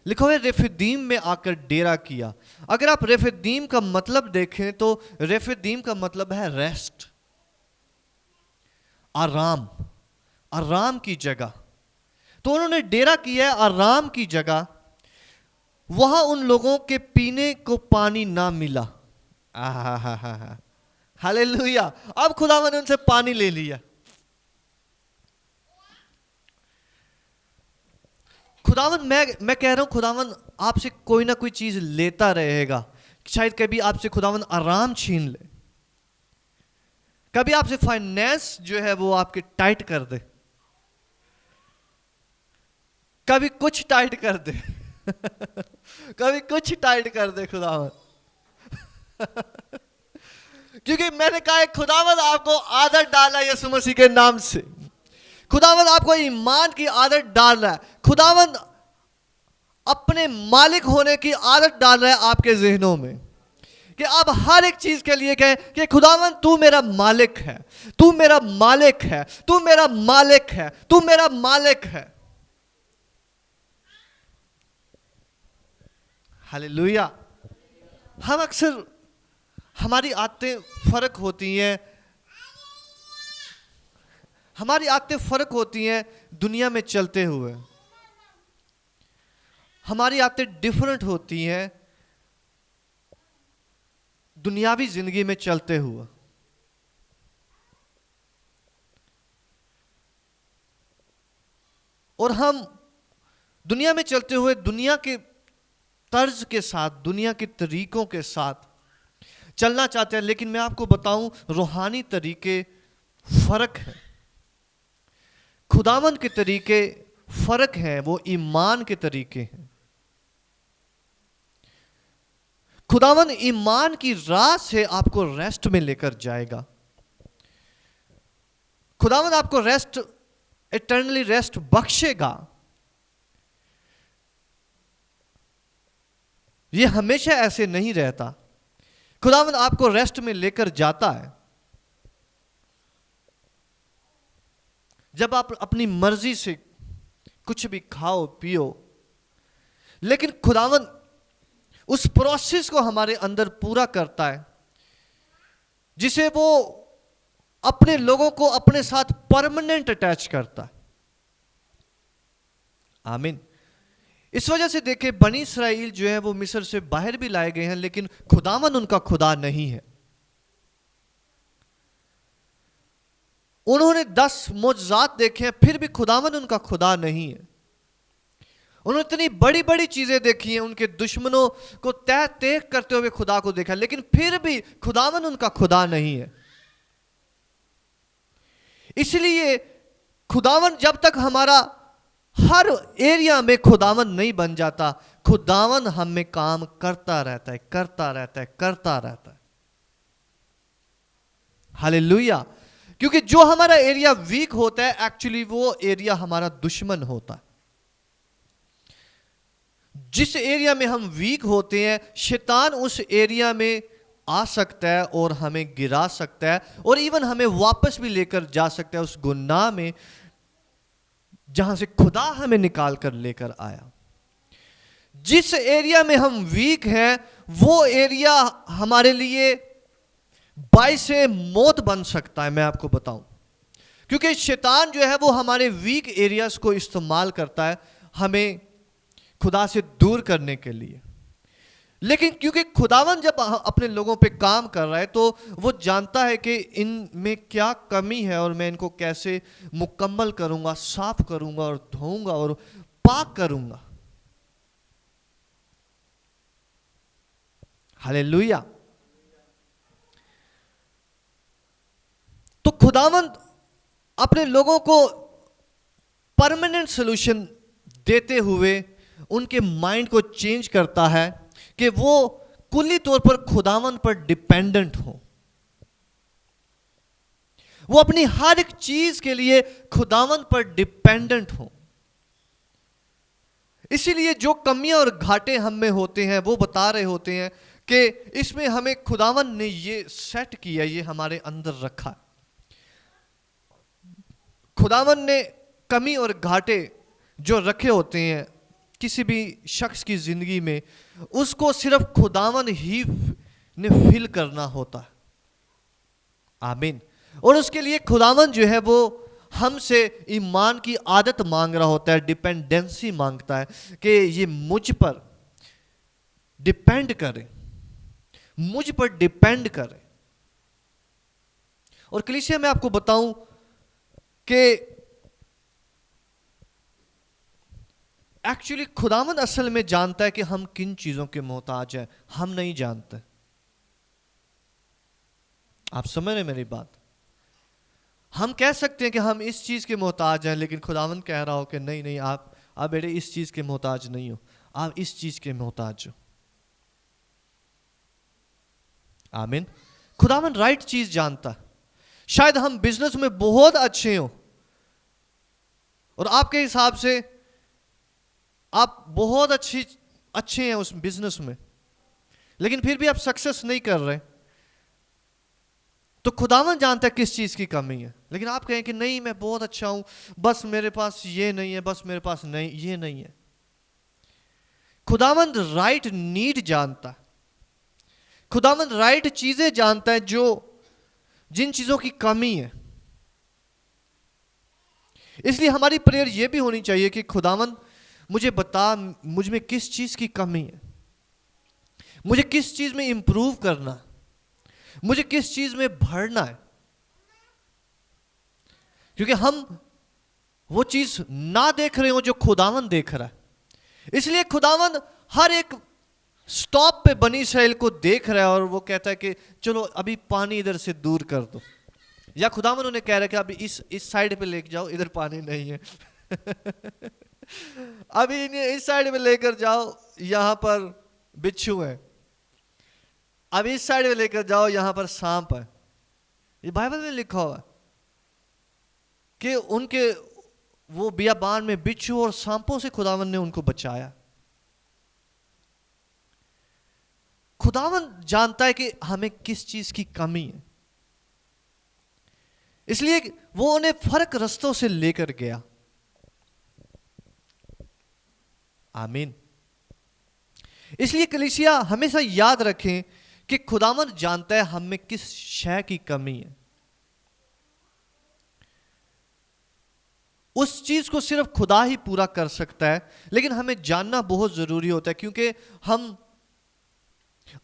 Speaker 1: लिखा हुआ है रेफीदीम में आकर डेरा किया। अगर आप रेफीदीम का मतलब देखें तो रेफीदीम का मतलब है रेस्ट, आराम, आराम की जगह। तो उन्होंने डेरा किया है आराम की जगह। वहां उन लोगों के पीने को पानी ना मिला। हालेलुया। अब खुदावन ने उनसे पानी ले लिया। खुदावन, मैं कह रहा हूं खुदावन आपसे कोई ना कोई चीज लेता रहेगा। शायद कभी आपसे खुदावन आराम छीन ले, कभी आपसे फाइनेंस जो है वो आपके टाइट कर दे, कभी कुछ टाइट कर दे कभी कुछ टाइट कर दे खुदावन क्योंकि मैंने कहा है खुदावन आपको आदत डाला है यीशु मसीह के नाम से। खुदावन आपको ईमान की आदत डाल रहा है। खुदावन अपने मालिक होने की आदत डाल रहा है आपके जहनों में कि आप हर एक चीज के लिए कहें कि खुदावन तू मेरा मालिक है, तू मेरा मालिक है, तू मेरा मालिक है, तू मेरा मालिक है। हालेलुया। हम अक्सर हमारी आदतें फर्क होती हैं, हमारी आदतें फर्क होती हैं दुनिया में चलते हुए। हमारी आदतें डिफरेंट होती हैं दुनियावी जिंदगी में चलते हुए। और हम दुनिया में चलते हुए दुनिया के तर्ज के साथ, दुनिया के तरीकों के साथ चलना चाहते हैं। लेकिन मैं आपको बताऊं रूहानी तरीके फर्क हैं, खुदावन के तरीके फर्क हैं, वो ईमान के तरीके हैं। खुदावन ईमान की राह से आपको रेस्ट में लेकर जाएगा। खुदावन आपको रेस्ट, इटर्नली रेस्ट बख्शेगा। ये हमेशा ऐसे नहीं रहता। खुदावन आपको रेस्ट में लेकर जाता है जब आप अपनी मर्जी से कुछ भी खाओ पियो। लेकिन खुदावन उस प्रोसेस को हमारे अंदर पूरा करता है जिसे वो अपने लोगों को अपने साथ परमानेंट अटैच करता है। आमीन। इस वजह से देखे बनी इस्राएल जो है वो मिस्र से बाहर भी लाए गए हैं, लेकिन खुदावन उनका खुदा नहीं है। उन्होंने 10 मोजज़ात देखे हैं, फिर भी खुदावन उनका खुदा नहीं है। उन्होंने इतनी बड़ी बड़ी चीजें देखी हैं, उनके दुश्मनों को तह तह करते हुए खुदा को देखा, लेकिन फिर भी खुदावन उनका खुदा नहीं है। इसलिए खुदावन जब तक हमारा हर एरिया में खुदावन नहीं बन जाता, खुदावन हम में काम करता रहता है, करता रहता है, करता रहता है। हालेलुया। क्योंकि जो हमारा एरिया वीक होता है, एक्चुअली वो एरिया हमारा दुश्मन होता है। जिस एरिया में हम वीक होते हैं, शैतान उस एरिया में आ सकता है और हमें गिरा सकता है और इवन हमें वापस भी लेकर जा सकता है उस गुनाह में जहां से खुदा हमें निकाल कर लेकर आया। जिस एरिया में हम वीक हैं वो एरिया हमारे लिए बाइस मौत बन सकता है, मैं आपको बताऊं, क्योंकि शैतान जो है वो हमारे वीक एरियाज को इस्तेमाल करता है हमें खुदा से दूर करने के लिए। लेकिन क्योंकि खुदावन जब अपने लोगों पे काम कर रहा है तो वो जानता है कि इनमें क्या कमी है और मैं इनको कैसे मुकम्मल करूंगा, साफ करूंगा और धोऊंगा और पाक करूंगा। हालेलुया। तो खुदावन अपने लोगों को परमानेंट सॉल्यूशन देते हुए उनके माइंड को चेंज करता है कि वो कुल्ली तौर पर खुदावन पर डिपेंडेंट हो। वो अपनी हर एक चीज के लिए खुदावन पर डिपेंडेंट हो। इसीलिए जो कमियां और घाटे हम में होते हैं वो बता रहे होते हैं कि इसमें हमें खुदावन ने ये सेट किया, ये हमारे अंदर रखा। खुदावन ने कमी और घाटे जो रखे होते हैं किसी भी शख्स की जिंदगी में, उसको सिर्फ खुदावन ही ने फिल करना होता है। आमीन। और उसके लिए खुदावन जो है वो हमसे ईमान की आदत मांग रहा होता है, डिपेंडेंसी मांगता है कि ये मुझ पर डिपेंड करे, मुझ पर डिपेंड करे। और कलीसिया में आपको बताऊं कि एक्चुअली खुदावंद असल में जानता है कि हम किन चीजों के मोहताज हैं, हम नहीं जानते। आप समझ रहे मेरी बात? हम कह सकते हैं कि हम इस चीज के मोहताज हैं, लेकिन खुदावंद कह रहा हो कि नहीं नहीं, आप बेटे इस चीज के मोहताज नहीं हो, आप इस चीज के मोहताज हो। आमीन। खुदावंद राइट चीज जानता है। शायद हम बिजनेस में बहुत अच्छे हो और आपके हिसाब से आप बहुत अच्छे हैं उस बिजनेस में, लेकिन फिर भी आप सक्सेस नहीं कर रहे, तो खुदावन जानता है किस चीज की कमी है। लेकिन आप कहें कि नहीं मैं बहुत अच्छा हूं, बस मेरे पास ये नहीं है, बस मेरे पास नहीं ये नहीं है। खुदावंद राइट नीड जानता है, खुदावंद राइट चीजें जानता है जो जिन चीजों की कमी है। इसलिए हमारी प्रेयर यह भी होनी चाहिए कि खुदावंद मुझे बता मुझ में किस चीज की कमी है, मुझे किस चीज में इंप्रूव करना, मुझे किस चीज में भरना है। क्योंकि हम वो चीज ना देख रहे हो जो खुदावंद देख रहा है। इसलिए खुदावंद हर एक स्टॉप पे बनी इसराइल को देख रहा है और वो कहता है कि चलो अभी पानी इधर से दूर कर दो, या खुदावंद उन्हें कह रहा है कि अभी इस साइड पे लेके जाओ, इधर पानी नहीं है अभी इन्हें इस साइड पे लेकर जाओ, यहां पर बिच्छू है, अब इस साइड पे लेकर जाओ, यहां पर सांप है। ये बाइबल में लिखा हुआ है कि उनके वो बियाबान में बिच्छू और सांपों से खुदावन ने उनको बचाया। खुदावन जानता है कि हमें किस चीज की कमी है, इसलिए वो उन्हें फर्क रास्तों से लेकर गया। आमीन। इसलिए कलीसिया हमेशा याद रखें कि खुदावन जानता है हम में किस शय की कमी है। उस चीज को सिर्फ खुदा ही पूरा कर सकता है, लेकिन हमें जानना बहुत जरूरी होता है, क्योंकि हम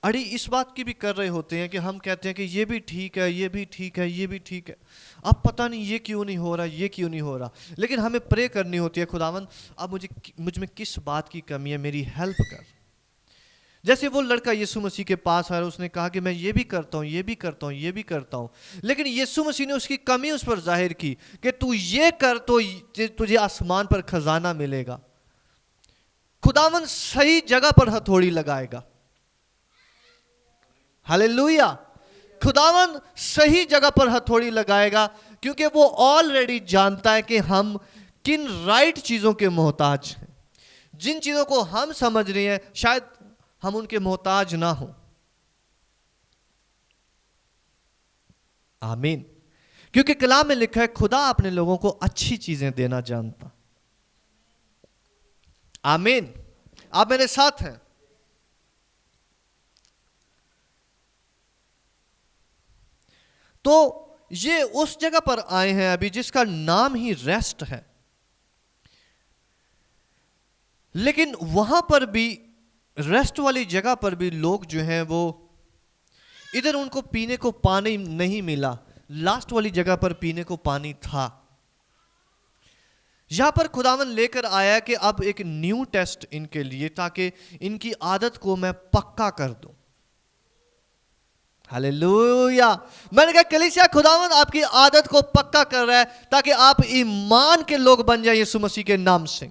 Speaker 1: अड़ी इस बात की भी कर रहे होते हैं कि हम कहते हैं कि ये भी ठीक है, ये भी ठीक है, ये भी ठीक है, अब पता नहीं ये क्यों नहीं हो रहा, ये क्यों नहीं हो रहा। लेकिन हमें प्रे करनी होती है, खुदावन अब मुझ में किस बात की कमी है, मेरी हेल्प कर। जैसे वो लड़का यीशु मसीह के पास आया, उसने कहा कि मैं ये भी करता हूँ, ये भी करता हूँ, ये भी करता हूँ, लेकिन यीशु मसीह ने उसकी कमी उस पर जाहिर की कि तू ये कर तो तुझे आसमान पर खजाना मिलेगा। खुदावन सही जगह पर हथौड़ी लगाएगा। हालेलुया। खुदावन सही जगह पर हथौड़ी लगाएगा, क्योंकि वो ऑलरेडी जानता है कि हम किन राइट चीजों के मोहताज हैं। जिन चीजों को हम समझ रहे हैं शायद हम उनके मोहताज ना हो, आमीन। क्योंकि कलाम में लिखा है खुदा अपने लोगों को अच्छी चीजें देना जानता। आमीन। आप मेरे साथ हैं। तो ये उस जगह पर आए हैं अभी जिसका नाम ही रेस्ट है, लेकिन वहां पर भी, रेस्ट वाली जगह पर भी लोग जो हैं वो, इधर उनको पीने को पानी नहीं मिला, लास्ट वाली जगह पर पीने को पानी था। यहां पर खुदावन लेकर आया कि अब एक न्यू टेस्ट इनके लिए, ताकि इनकी आदत को मैं पक्का कर दूं। हालेलुया। मैंने कहा कलीसिया, खुदावन आपकी आदत को पक्का कर रहा है ताकि आप ईमान के लोग बन जाएं यीशु मसीह के नाम से।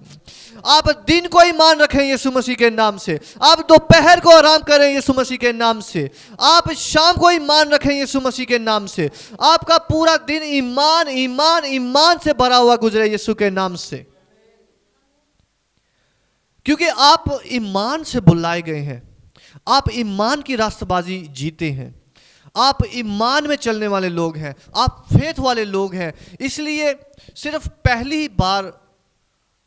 Speaker 1: आप दिन को ईमान रखें यीशु मसीह के नाम से, आप दोपहर को आराम करें यीशु मसीह के नाम से, आप शाम को ईमान रखें यीशु मसीह के नाम से। आपका पूरा दिन ईमान ईमान ईमान से भरा हुआ गुजरे यीशु के नाम से, क्योंकि आप ईमान से बुलाए गए हैं। आप ईमान की रास्तबाजी जीते हैं, आप ईमान में चलने वाले लोग हैं, आप फेथ वाले लोग हैं। इसलिए सिर्फ पहली बार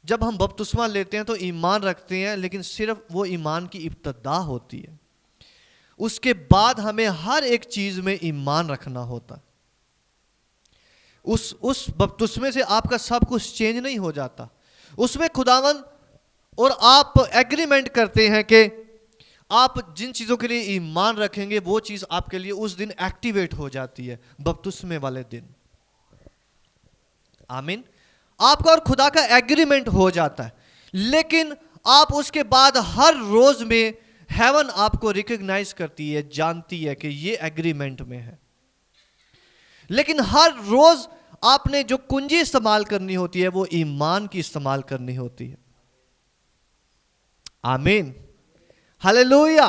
Speaker 1: जब हम बपतिस्मा लेते हैं तो ईमान रखते हैं, लेकिन सिर्फ वो ईमान की इब्तदा होती है। उसके बाद हमें हर एक चीज में ईमान रखना होता। उस बपतिस्मे से आपका सब कुछ चेंज नहीं हो जाता। उसमें खुदावन और आप एग्रीमेंट करते हैं कि आप जिन चीज़ों के लिए ईमान रखेंगे वो चीज़ आपके लिए उस दिन एक्टिवेट हो जाती है, बपतिस्मे वाले दिन। आमीन। आपका और खुदा का एग्रीमेंट हो जाता है, लेकिन आप उसके बाद हर रोज में हेवन आपको रिकॉग्नाइज करती है, जानती है कि ये एग्रीमेंट में है। लेकिन हर रोज आपने जो कुंजी इस्तेमाल करनी होती है वो ईमान की इस्तेमाल करनी होती है। आमीन। हालेलुया।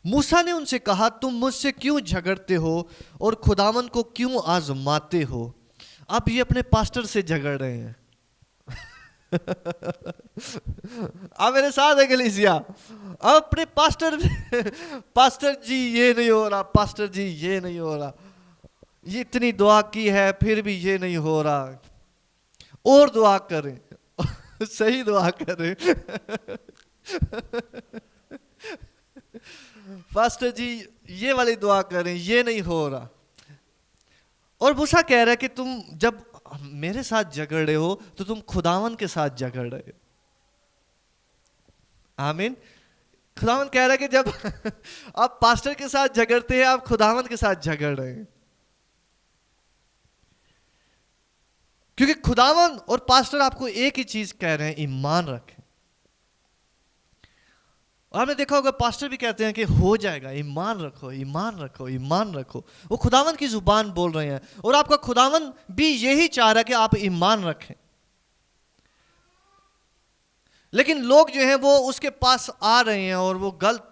Speaker 1: मूसा ने उनसे कहा, तुम मुझसे क्यों झगड़ते हो और खुदावन को क्यों आजमाते हो? अब ये अपने पास्टर से झगड़ रहे हैं। अब मेरे साथ है कलीसिया। अब अपने पास्टर जी ये नहीं हो रहा, पास्टर जी ये नहीं हो रहा, ये इतनी दुआ की है फिर भी ये नहीं हो रहा, और दुआ करें, सही दुआ करें। पास्टर जी ये वाली दुआ करें, ये नहीं हो रहा। और मूसा कह रहा है कि तुम जब मेरे साथ झगड़ रहे हो तो तुम खुदावन के साथ झगड़ रहे हो। आमीन। खुदावन कह रहा है कि जब आप पास्टर के साथ झगड़ते हैं आप खुदावन के साथ झगड़ रहे हैं, क्योंकि खुदावन और पास्टर आपको एक ही चीज कह रहे हैं, ईमान रखें। और आपने देखा होगा पास्टर भी कहते हैं कि हो जाएगा, ईमान रखो ईमान रखो ईमान रखो। वो खुदावन की जुबान बोल रहे हैं, और आपका खुदावन भी यही चाह रहा है कि आप ईमान रखें। लेकिन लोग जो हैं वो उसके पास आ रहे हैं और वो गलत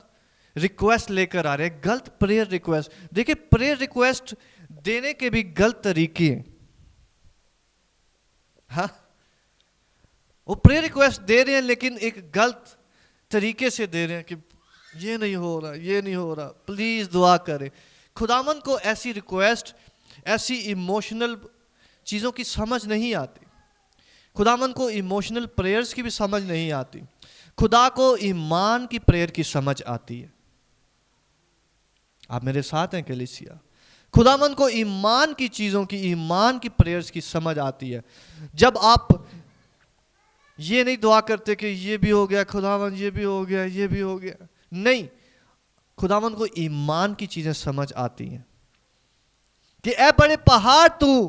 Speaker 1: रिक्वेस्ट लेकर आ रहे हैं, गलत प्रेयर रिक्वेस्ट। देखिए, प्रेयर रिक्वेस्ट देने के भी गलत तरीके हैं। हाँ, वो प्रेयर रिक्वेस्ट दे रहे हैं लेकिन एक गलत तरीके से दे रहे हैं कि ये नहीं हो रहा, ये नहीं हो रहा, प्लीज दुआ करें। खुदावन को ऐसी रिक्वेस्ट, ऐसी इमोशनल चीज़ों की समझ नहीं आती। खुदावन को इमोशनल प्रेयर्स की भी समझ नहीं आती। खुदा को ईमान की प्रेयर की समझ आती है। आप मेरे साथ हैं कलीसिया? खुदावन को ईमान की चीज़ों की, ईमान की प्रेयर्स की समझ आती है। जब आप ये नहीं दुआ करते कि ये भी हो गया खुदावन, ये भी हो गया, ये भी हो गया, नहीं, खुदावन को ईमान की चीजें समझ आती हैं कि ऐ बड़े पहाड़ तू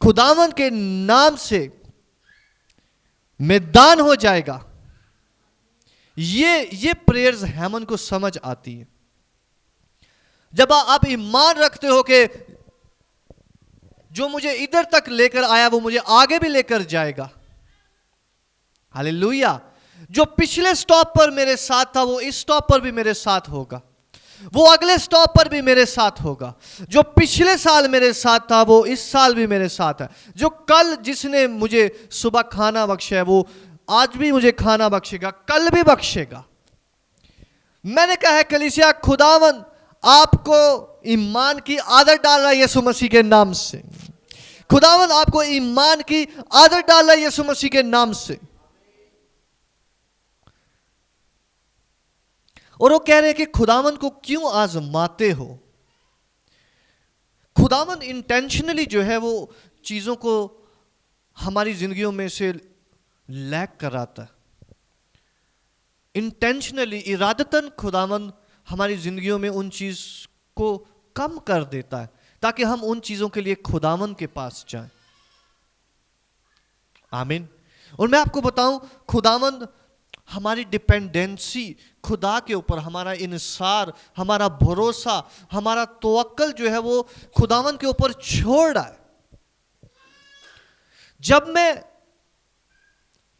Speaker 1: खुदावन के नाम से मैदान हो जाएगा। ये प्रेयर्स हेमन को समझ आती है। जब आप ईमान रखते हो कि जो मुझे इधर तक लेकर आया वो मुझे आगे भी लेकर जाएगा। हालेलुया। जो पिछले स्टॉप पर मेरे साथ था वो इस स्टॉप पर भी मेरे साथ होगा, वो अगले स्टॉप पर भी मेरे साथ होगा। जो पिछले साल मेरे साथ था वो इस साल भी मेरे साथ है। जो कल जिसने मुझे सुबह खाना बख्शा है वो आज भी मुझे खाना बख्शेगा, कल भी बख्शेगा। मैंने कहा है कलीसिया, खुदावन आपको ईमान की आदत डाल रहा है यीशु मसीह के नाम से। खुदावन आपको ईमान की आदत डाल रहा है यीशु मसीह के नाम से। और वो कह रहे हैं कि खुदावन को क्यों आजमाते हो। खुदावन इंटेंशनली जो है वो चीजों को हमारी जिंदगियों में से लैक कराता है। इंटेंशनली, इरादतन खुदावन हमारी जिंदगियों में उन चीज को कम कर देता है ताकि हम उन चीजों के लिए खुदावन के पास जाएं। आमीन। और मैं आपको बताऊं, खुदावन हमारी डिपेंडेंसी खुदा के ऊपर, हमारा इनसार, हमारा भरोसा, हमारा तवक्कल जो है वो खुदावन के ऊपर छोड़ रहा है। जब मैं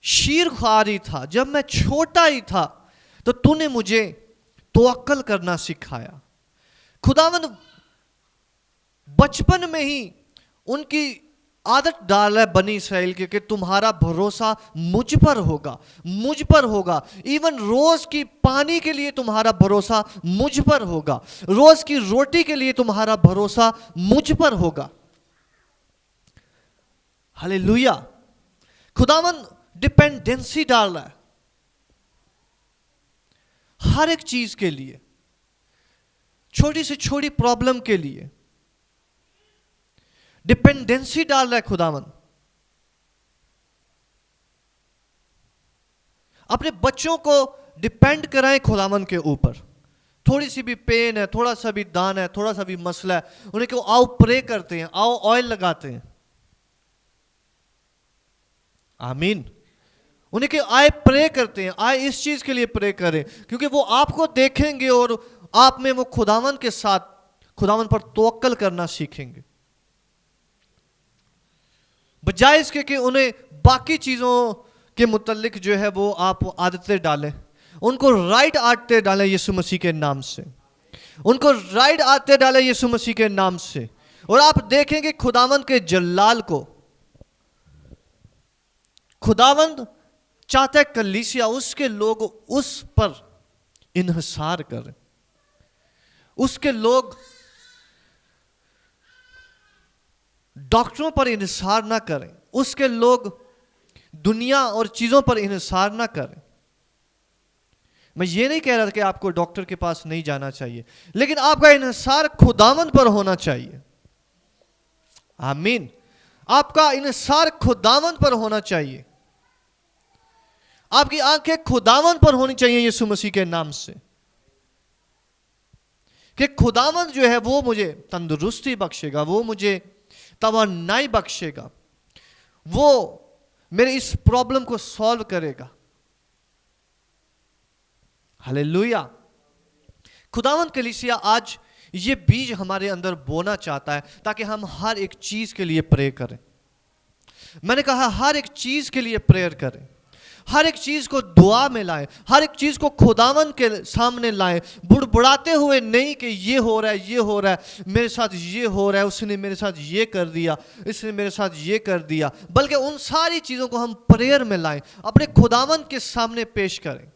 Speaker 1: शीर ख्वारी था, जब मैं छोटा ही था, तो तूने मुझे तवक्कल करना सिखाया। खुदावन बचपन में ही उनकी आदत डाला है बनी इसराइल के कि तुम्हारा भरोसा मुझ पर होगा, मुझ पर होगा। इवन रोज की पानी के लिए तुम्हारा भरोसा मुझ पर होगा, रोज की रोटी के लिए तुम्हारा भरोसा मुझ पर होगा। हालेलुया। खुदावन डिपेंडेंसी डाल रहा है हर एक चीज के लिए, छोटी से छोटी प्रॉब्लम के लिए डिपेंडेंसी डाल रहा है खुदावन। अपने बच्चों को डिपेंड कराएं खुदावन के ऊपर। थोड़ी सी भी पेन है, थोड़ा सा भी दान है, थोड़ा सा भी मसला है, उन्हें क्यों आओ प्रे करते हैं, आओ ऑयल लगाते हैं। आमीन। उन्हें क्यों आए प्रे करते हैं, आए इस चीज के लिए प्रे करें, क्योंकि वो आपको देखेंगे और आप में वो खुदावन के साथ, खुदावन पर तवक्कल करना सीखेंगे, बजाय इसके कि उन्हें बाकी चीजों के मुतल्लिक जो है वो आप आदतें डालें। उनको राइट आदतें डालें यीशु मसीह के नाम से, उनको राइट आदतें डालें यीशु मसीह के नाम से। और आप देखेंगे खुदावंद के जलाल को, खुदावंद चाहता है कलीसिया, उसके लोग उस पर इन्हिसार करें, उसके लोग डॉक्टरों पर इन्हिसार ना करें, उसके लोग दुनिया और चीजों पर इन्हिसार ना करें। मैं ये नहीं कह रहा था कि आपको डॉक्टर के पास नहीं जाना चाहिए, लेकिन आपका इन्हिसार खुदावंद पर होना चाहिए। आमीन। आपका इन्हिसार खुदावंद पर होना चाहिए, आपकी आंखें खुदावंद पर होनी चाहिए यीशु मसीह के नाम से, कि खुदावंद जो है वो मुझे तंदुरुस्ती बख्शेगा, वो मुझे तवानाई बख्शेगा, वो मेरे इस प्रॉब्लम को सॉल्व करेगा। हालेलुया। खुदावंद कलीसिया आज ये बीज हमारे अंदर बोना चाहता है ताकि हम हर एक चीज के लिए प्रे करें। मैंने कहा हर एक चीज के लिए प्रेयर करें, हर एक चीज को दुआ में लाएं, हर एक चीज को खुदावंद के सामने लाएं, बुड़बुड़ाते हुए नहीं कि ये हो रहा है, ये हो रहा है, मेरे साथ ये हो रहा है, उसने मेरे साथ ये कर दिया, इसने मेरे साथ ये कर दिया, बल्कि उन सारी चीजों को हम प्रेयर में लाएं, अपने खुदावंद के सामने पेश करें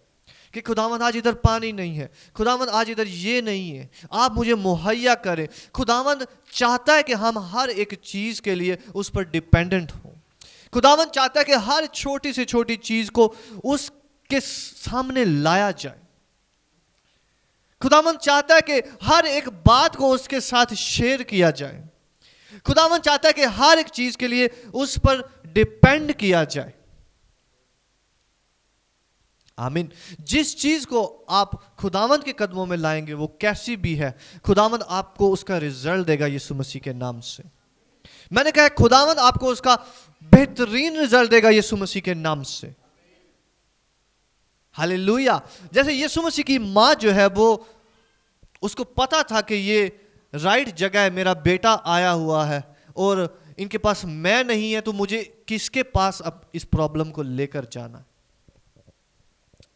Speaker 1: कि खुदावंद आज इधर पानी नहीं है, खुदावंद आज इधर ये नहीं है, आप मुझे मुहैया करें। खुदावंद चाहता है कि हम हर एक चीज के लिए उस पर डिपेंडेंट हों। खुदावंद चाहता है कि हर छोटी से छोटी चीज को उसके सामने लाया जाए। खुदावंद चाहता है कि हर एक बात को उसके साथ शेयर किया जाए। खुदावंद चाहता है कि हर एक चीज के लिए उस पर डिपेंड किया जाए। आमीन। जिस चीज को आप खुदावंद के कदमों में लाएंगे वो कैसी भी है, खुदावंद आपको उसका रिजल्ट देगा यीशु मसीह के नाम से। मैंने कहा खुदावंद आपको उसका बेहतरीन रिजल्ट देगा यीशु मसीह के नाम से। हालेलुया। जैसे यीशु मसीह की माँ जो है वो, उसको पता था कि ये राइट जगह है, मेरा बेटा आया हुआ है और इनके पास मैं नहीं है, तो मुझे किसके पास अब इस प्रॉब्लम को लेकर जाना।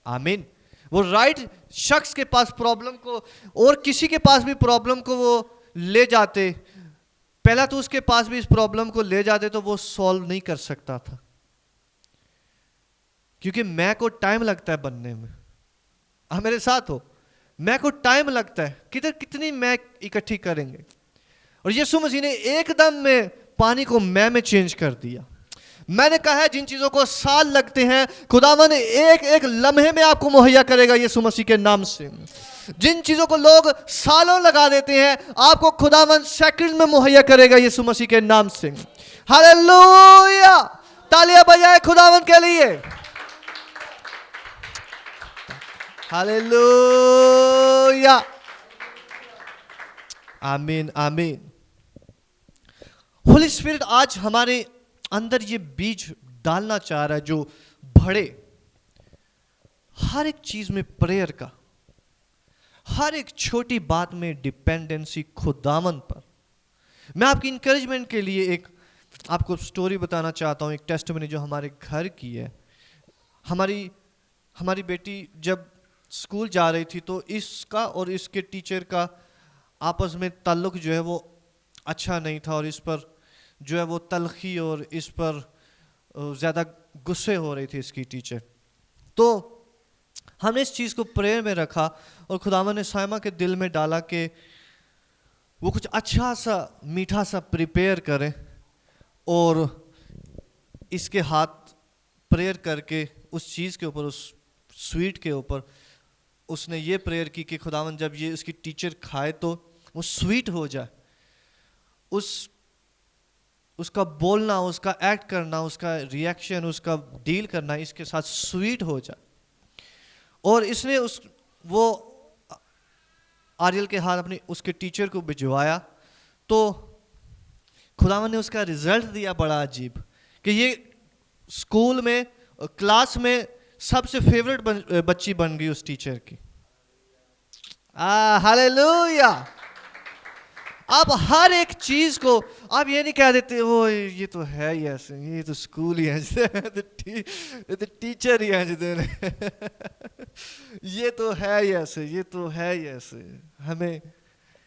Speaker 1: आमीन। वो राइट शख्स के पास प्रॉब्लम को, और किसी के पास भी प्रॉब्लम को वो ले जाते, पहला तो उसके पास भी इस प्रॉब्लम को ले जाते तो वो सॉल्व नहीं कर सकता था, क्योंकि मैं को टाइम लगता है बनने में। आप मेरे साथ हो, मैं को टाइम लगता है, कितनी मैं इकट्ठी करेंगे। और यीशु मसीह ने एकदम में पानी को मैं में चेंज कर दिया। मैंने कहा है जिन चीजों को साल लगते हैं, खुदावन एक एक लम्हे में आपको मुहैया करेगा यीशु मसीह के नाम से। जिन चीजों को लोग सालों लगा देते हैं, आपको खुदावन सेकंड में मुहैया करेगा यीशु मसीह के नाम से। हालेलुया, तालियां बजाए खुदावन के लिए। हालेलुया, आमीन आमीन। होली स्पिरिट आज हमारे अंदर ये बीज डालना चाह रहा है जो बढ़े हर एक चीज में, प्रेयर का, हर एक छोटी बात में डिपेंडेंसी खुदावन पर। मैं आपकी इंकरेजमेंट के लिए एक आपको स्टोरी बताना चाहता हूँ, एक टेस्टमनी जो हमारे घर की है। हमारी बेटी जब स्कूल जा रही थी तो इसका और इसके टीचर का आपस में ताल्लुक जो है वो अच्छा नहीं था, और इस पर जो है वो तलखी और इस पर ज़्यादा गुस्से हो रही थी इसकी टीचर। तो हमने इस चीज़ को प्रेयर में रखा और खुदावन ने सायमा के दिल में डाला कि वो कुछ अच्छा सा मीठा सा प्रिपेयर करें और इसके हाथ प्रेयर करके उस चीज़ के ऊपर, उस स्वीट के ऊपर उसने ये प्रेयर की कि खुदावन जब ये उसकी टीचर खाए तो वो स्वीट हो जाए, उसका बोलना, उसका एक्ट करना, उसका रिएक्शन, उसका डील करना इसके साथ स्वीट हो जाए। और इसने वो आर्यल के हाथ अपने उसके टीचर को भिजवाया, तो खुदावन ने उसका रिजल्ट दिया बड़ा अजीब, कि ये स्कूल में क्लास में सबसे फेवरेट बच्ची बन गई उस टीचर की। हालेलुया। आप हर एक चीज को आप ये नहीं कह देते हो ये तो है ही ऐसे, ये तो स्कूल ही है, तो टीचर ही है ये तो है ही ऐसे, ये तो है ही ऐसे, हमें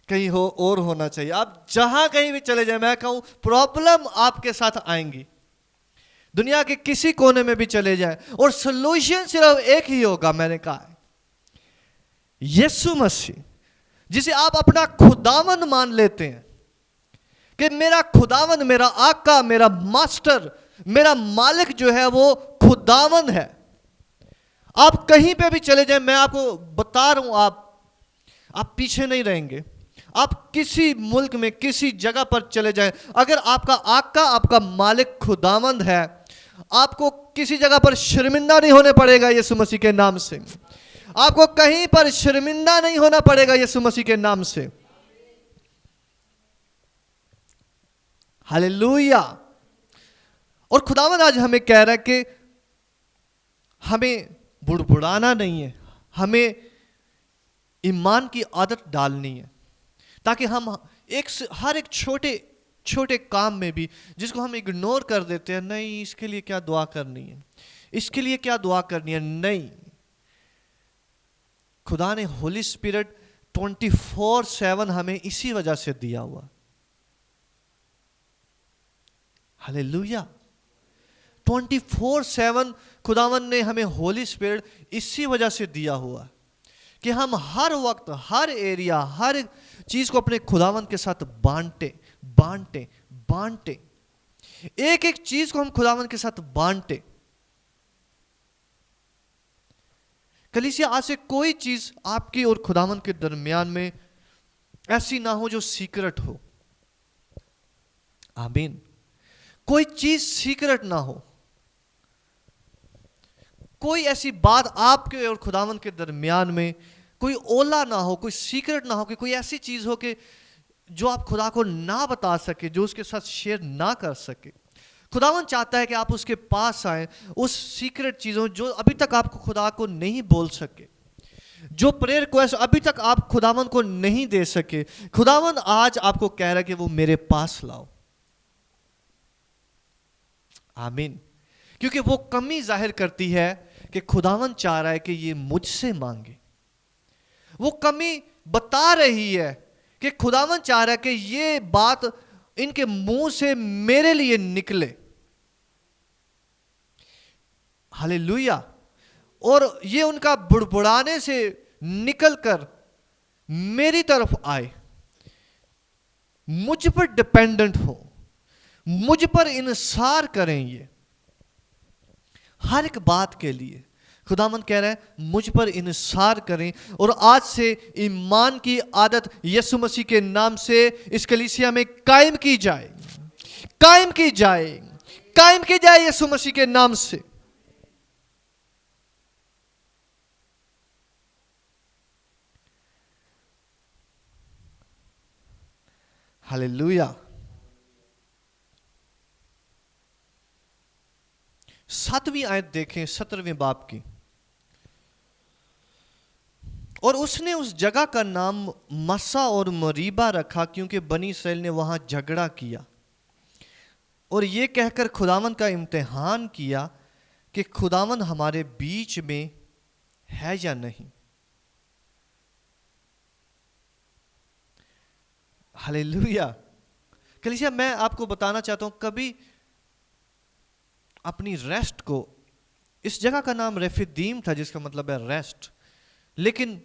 Speaker 1: कहीं और होना चाहिए। आप जहां कहीं भी चले जाए, मैं कहूं प्रॉब्लम आपके साथ आएंगी, दुनिया के किसी कोने में भी चले जाए, और सोल्यूशन सिर्फ एक ही होगा। मैंने कहा है यीशु मसीह, जिसे आप अपना खुदावन मान लेते हैं कि मेरा खुदावन, मेरा आका, मेरा मास्टर, मेरा मालिक जो है वो खुदावन है। आप कहीं पे भी चले जाएं, मैं आपको बता रहा हूं, आप पीछे नहीं रहेंगे। आप किसी मुल्क में किसी जगह पर चले जाएं, अगर आपका आका, आपका मालिक खुदावंद है, आपको किसी जगह पर शर्मिंदा नहीं होने पड़ेगा यीशु मसीह के नाम से। आपको कहीं पर शर्मिंदा नहीं होना पड़ेगा यीशु मसीह के नाम से। हालेलुया। और खुदावंद आज हमें कह रहा है कि हमें बुड़बुड़ाना नहीं है, हमें ईमान की आदत डालनी है, ताकि हम हर एक छोटे छोटे काम में भी, जिसको हम इग्नोर कर देते हैं, नहीं इसके लिए क्या दुआ करनी है, इसके लिए क्या दुआ करनी है, नहीं। खुदा ने होली स्पिरिट 24/7 हमें इसी वजह से दिया हुआ। हालेलुया। 24/7 खुदावन ने हमें होली स्पिरिट इसी वजह से दिया हुआ कि हम हर वक्त, हर एरिया, हर चीज को अपने खुदावन के साथ बांटे बांटे बांटे, एक एक चीज को हम खुदावन के साथ बांटे। कलीसिया, आज से कोई चीज आपकी और खुदावन के दरमियान में ऐसी ना हो जो सीक्रेट हो। आमीन। कोई चीज सीक्रेट ना हो, कोई ऐसी बात आपके और खुदावन के दरमियान में कोई ओला ना हो, कोई सीक्रेट ना हो, कि कोई ऐसी चीज हो कि जो आप खुदा को ना बता सके, जो उसके साथ शेयर ना कर सके। खुदावन चाहता है कि आप उसके पास आए, उस सीक्रेट चीजों जो अभी तक आपको खुदा को नहीं बोल सके, जो प्रेयर रिक्वेस्ट अभी तक आप खुदावन को नहीं दे सके, खुदावन आज आपको कह रहा है कि वो मेरे पास लाओ। आमीन। क्योंकि वो कमी जाहिर करती है कि खुदावन चाह रहा है कि ये मुझसे मांगे। वो कमी बता रही है कि खुदावन चाह रहा है कि ये बात इनके मुंह से मेरे लिए निकले। हालेलुया। और ये उनका बुड़बुड़ाने से निकलकर मेरी तरफ आए, मुझ पर डिपेंडेंट हो, मुझ पर इन्सार करें। ये हर एक बात के लिए खुदावंद कह रहा है मुझ पर इन्सार करें। और आज से ईमान की आदत यीशु मसीह के नाम से इस कलीसिया में कायम की जाए, कायम की जाए, कायम की जाए यीशु मसीह के नाम से। हालेलुया। 7वीं आयत देखें 17वें बाब की। और उसने उस जगह का नाम मसा और मरीबा रखा क्योंकि बनी इसराइल ने वहां झगड़ा किया और ये कहकर खुदावंद का इम्तिहान किया कि खुदावंद हमारे बीच में है या नहीं। हालेलुया। कलीसिया, मैं आपको बताना चाहता हूं, कभी अपनी रेस्ट को, इस जगह का नाम रेफिदीम था जिसका मतलब है रेस्ट, लेकिन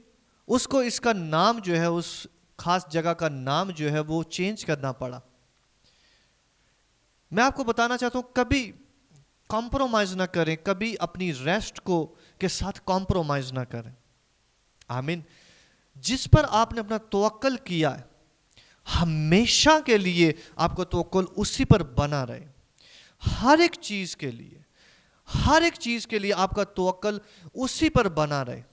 Speaker 1: उसको इसका नाम जो है, उस खास जगह का नाम जो है वो चेंज करना पड़ा। मैं आपको बताना चाहता हूं कभी कॉम्प्रोमाइज ना करें, कभी अपनी रेस्ट को के साथ कॉम्प्रोमाइज ना करें। आमीन। जिस पर आपने अपना तवक्कल किया है हमेशा के लिए आपका तवक्कुल उसी पर बना रहे। हर एक चीज के लिए, हर एक चीज के लिए आपका तवक्कुल उसी पर बना रहे।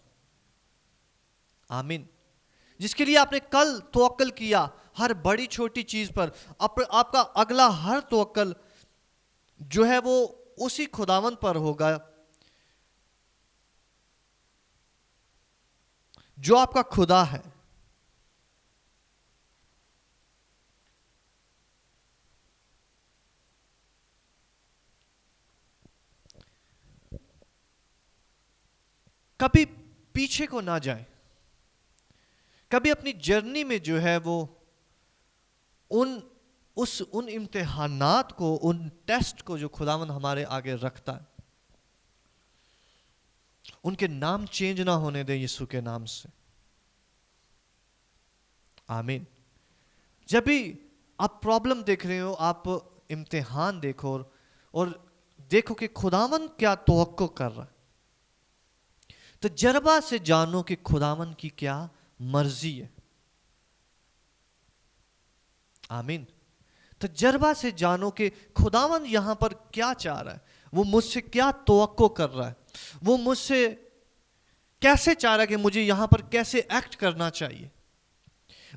Speaker 1: आमीन। जिसके लिए आपने कल तवक्कुल किया, हर बड़ी छोटी चीज पर आपका अगला हर तवक्कुल जो है वो उसी खुदावंद पर होगा जो आपका खुदा है। कभी पीछे को ना जाए, कभी अपनी जर्नी में जो है वो उन इम्तिहानात को, उन टेस्ट को जो खुदावंद हमारे आगे रखता है, उनके नाम चेंज ना होने दे यीशु के नाम से। आमीन। जब भी आप प्रॉब्लम देख रहे हो, आप इम्तिहान देखो और देखो कि खुदावंद क्या तवक्को कर रहा है, तजर्बा से जानो कि खुदावंद की क्या मर्जी है। आमीन। तजर्बा से जानो कि खुदावंद यहां पर क्या चाह रहा है, वो मुझसे क्या तवक्को कर रहा है, वो मुझसे कैसे चाह रहा है कि मुझे यहां पर कैसे एक्ट करना चाहिए,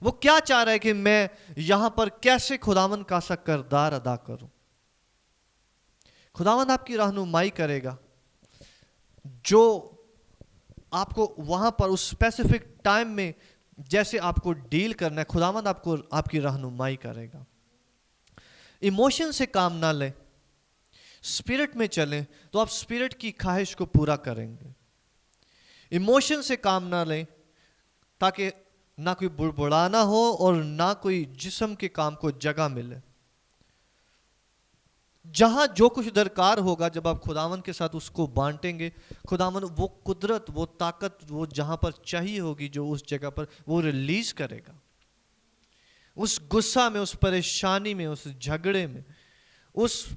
Speaker 1: वो क्या चाह रहा है कि मैं यहां पर कैसे खुदावंद का सा किरदार अदा करूं। खुदावंद आपकी रहनुमाई करेगा, जो आपको वहां पर उस स्पेसिफिक टाइम में जैसे आपको डील करना है, खुदावंद आपको आपकी रहनुमाई करेगा। इमोशन से काम ना लें, स्पिरिट में चलें तो आप स्पिरिट की ख्वाहिश को पूरा करेंगे। इमोशन से काम ना लें ताकि ना कोई बुड़बुड़ाना हो और ना कोई जिस्म के काम को जगह मिले। जहां जो कुछ दरकार होगा, जब आप खुदावन के साथ उसको बांटेंगे, खुदावन वो कुदरत, वो ताकत, वो जहां पर चाहिए होगी जो उस जगह पर, वो रिलीज करेगा। उस गुस्सा में, उस परेशानी में, उस झगड़े में, उस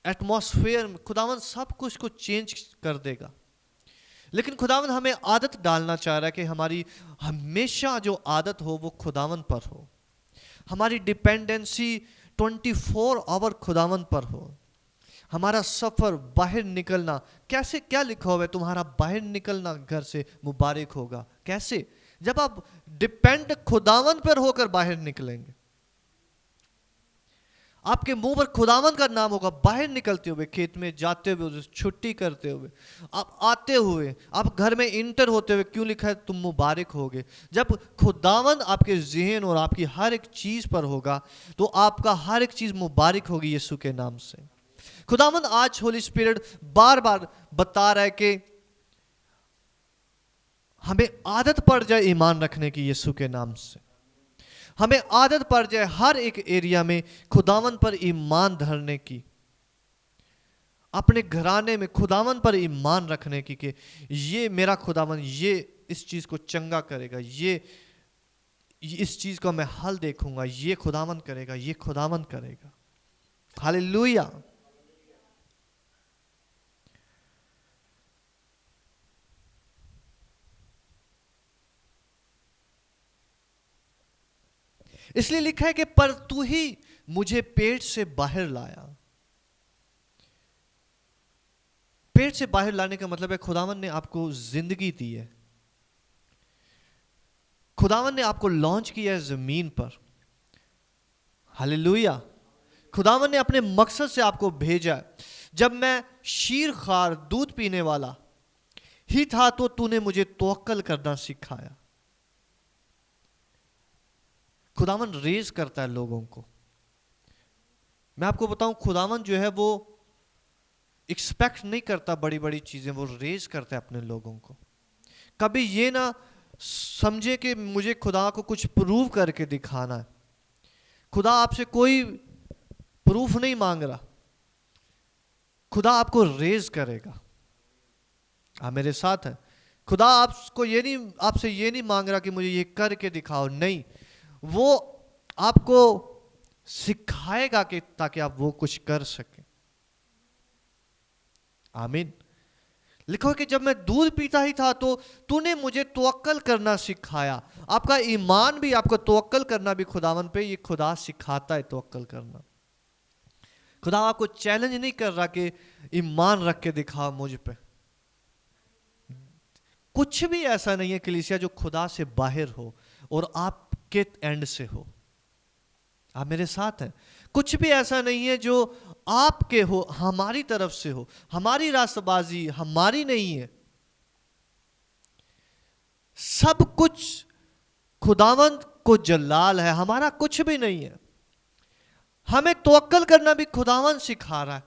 Speaker 1: एटमॉस्फेयर में खुदावन सब कुछ को चेंज कर देगा। लेकिन खुदावन हमें आदत डालना चाह रहा है कि हमारी हमेशा जो आदत हो वो खुदावन पर हो, हमारी डिपेंडेंसी 24 आवर खुदावन पर हो। हमारा सफर, बाहर निकलना, कैसे, क्या लिखा हुआ है, तुम्हारा बाहर निकलना घर से मुबारक होगा। कैसे? जब आप डिपेंड खुदावन पर होकर बाहर निकलेंगे, आपके मुंह पर खुदावन का नाम होगा। बाहर निकलते हुए, खेत में जाते हुए, छुट्टी करते हुए, आप आते हुए, आप घर में इंटर होते हुए, क्यों लिखा है तुम मुबारक होगे। जब खुदावन आपके ज़हन और आपकी हर एक चीज़ पर होगा तो आपका हर एक चीज़ मुबारक होगी यीशु के नाम से। खुदावन आज होली स्पिरिट बार बार बता रहा है कि हमें आदत पड़ जाए ईमान रखने की यीशु के नाम से। हमें आदत पड़ जाए हर एक एरिया में खुदावन पर ईमान धरने की, अपने घराने में खुदावन पर ईमान रखने की कि ये मेरा खुदावन ये इस चीज़ को चंगा करेगा, ये इस चीज का मैं हल देखूंगा, ये खुदावंद करेगा, ये खुदावंद करेगा। हालेलुया। इसलिए लिखा है कि पर तू ही मुझे पेट से बाहर लाया। पेट से बाहर लाने का मतलब है खुदावन ने आपको जिंदगी दी है, खुदावन ने आपको लॉन्च किया है जमीन पर। हालेलुया। खुदावन ने अपने मकसद से आपको भेजा है। जब मैं शीर खार दूध पीने वाला ही था तो तूने मुझे तवक्कल करना सिखाया। खुदावन रेज करता है लोगों को। मैं आपको बताऊं, खुदावन जो है वो एक्सपेक्ट नहीं करता बड़ी बड़ी चीजें, वो रेज करता है अपने लोगों को। कभी ये ना समझे कि मुझे खुदा को कुछ प्रूव करके दिखाना है। खुदा आपसे कोई प्रूफ नहीं मांग रहा, खुदा आपको रेज करेगा। आप मेरे साथ है। खुदा आपको ये नहीं, आपसे ये नहीं मांग रहा कि मुझे ये करके दिखाओ, नहीं, वो आपको सिखाएगा कि ताकि आप वो कुछ कर सकें। आमीन। लिखो कि जब मैं दूध पीता ही था तो तूने मुझे तवक्कल करना सिखाया। आपका ईमान भी, आपको तवक्कल करना भी खुदावन पे, ये खुदा सिखाता है तवक्कल करना। खुदा आपको चैलेंज नहीं कर रहा कि ईमान रख के दिखाओ मुझ पे। कुछ भी ऐसा नहीं है कलीसिया जो खुदा से बाहर हो और आपके एंड से हो। आप मेरे साथ हैं। कुछ भी ऐसा नहीं है जो आपके हो, हमारी तरफ से हो। हमारी रास्तबाजी हमारी नहीं है, सब कुछ खुदावंद को जलाल है, हमारा कुछ भी नहीं है। हमें तवक्कल करना भी खुदावंद सिखा रहा है,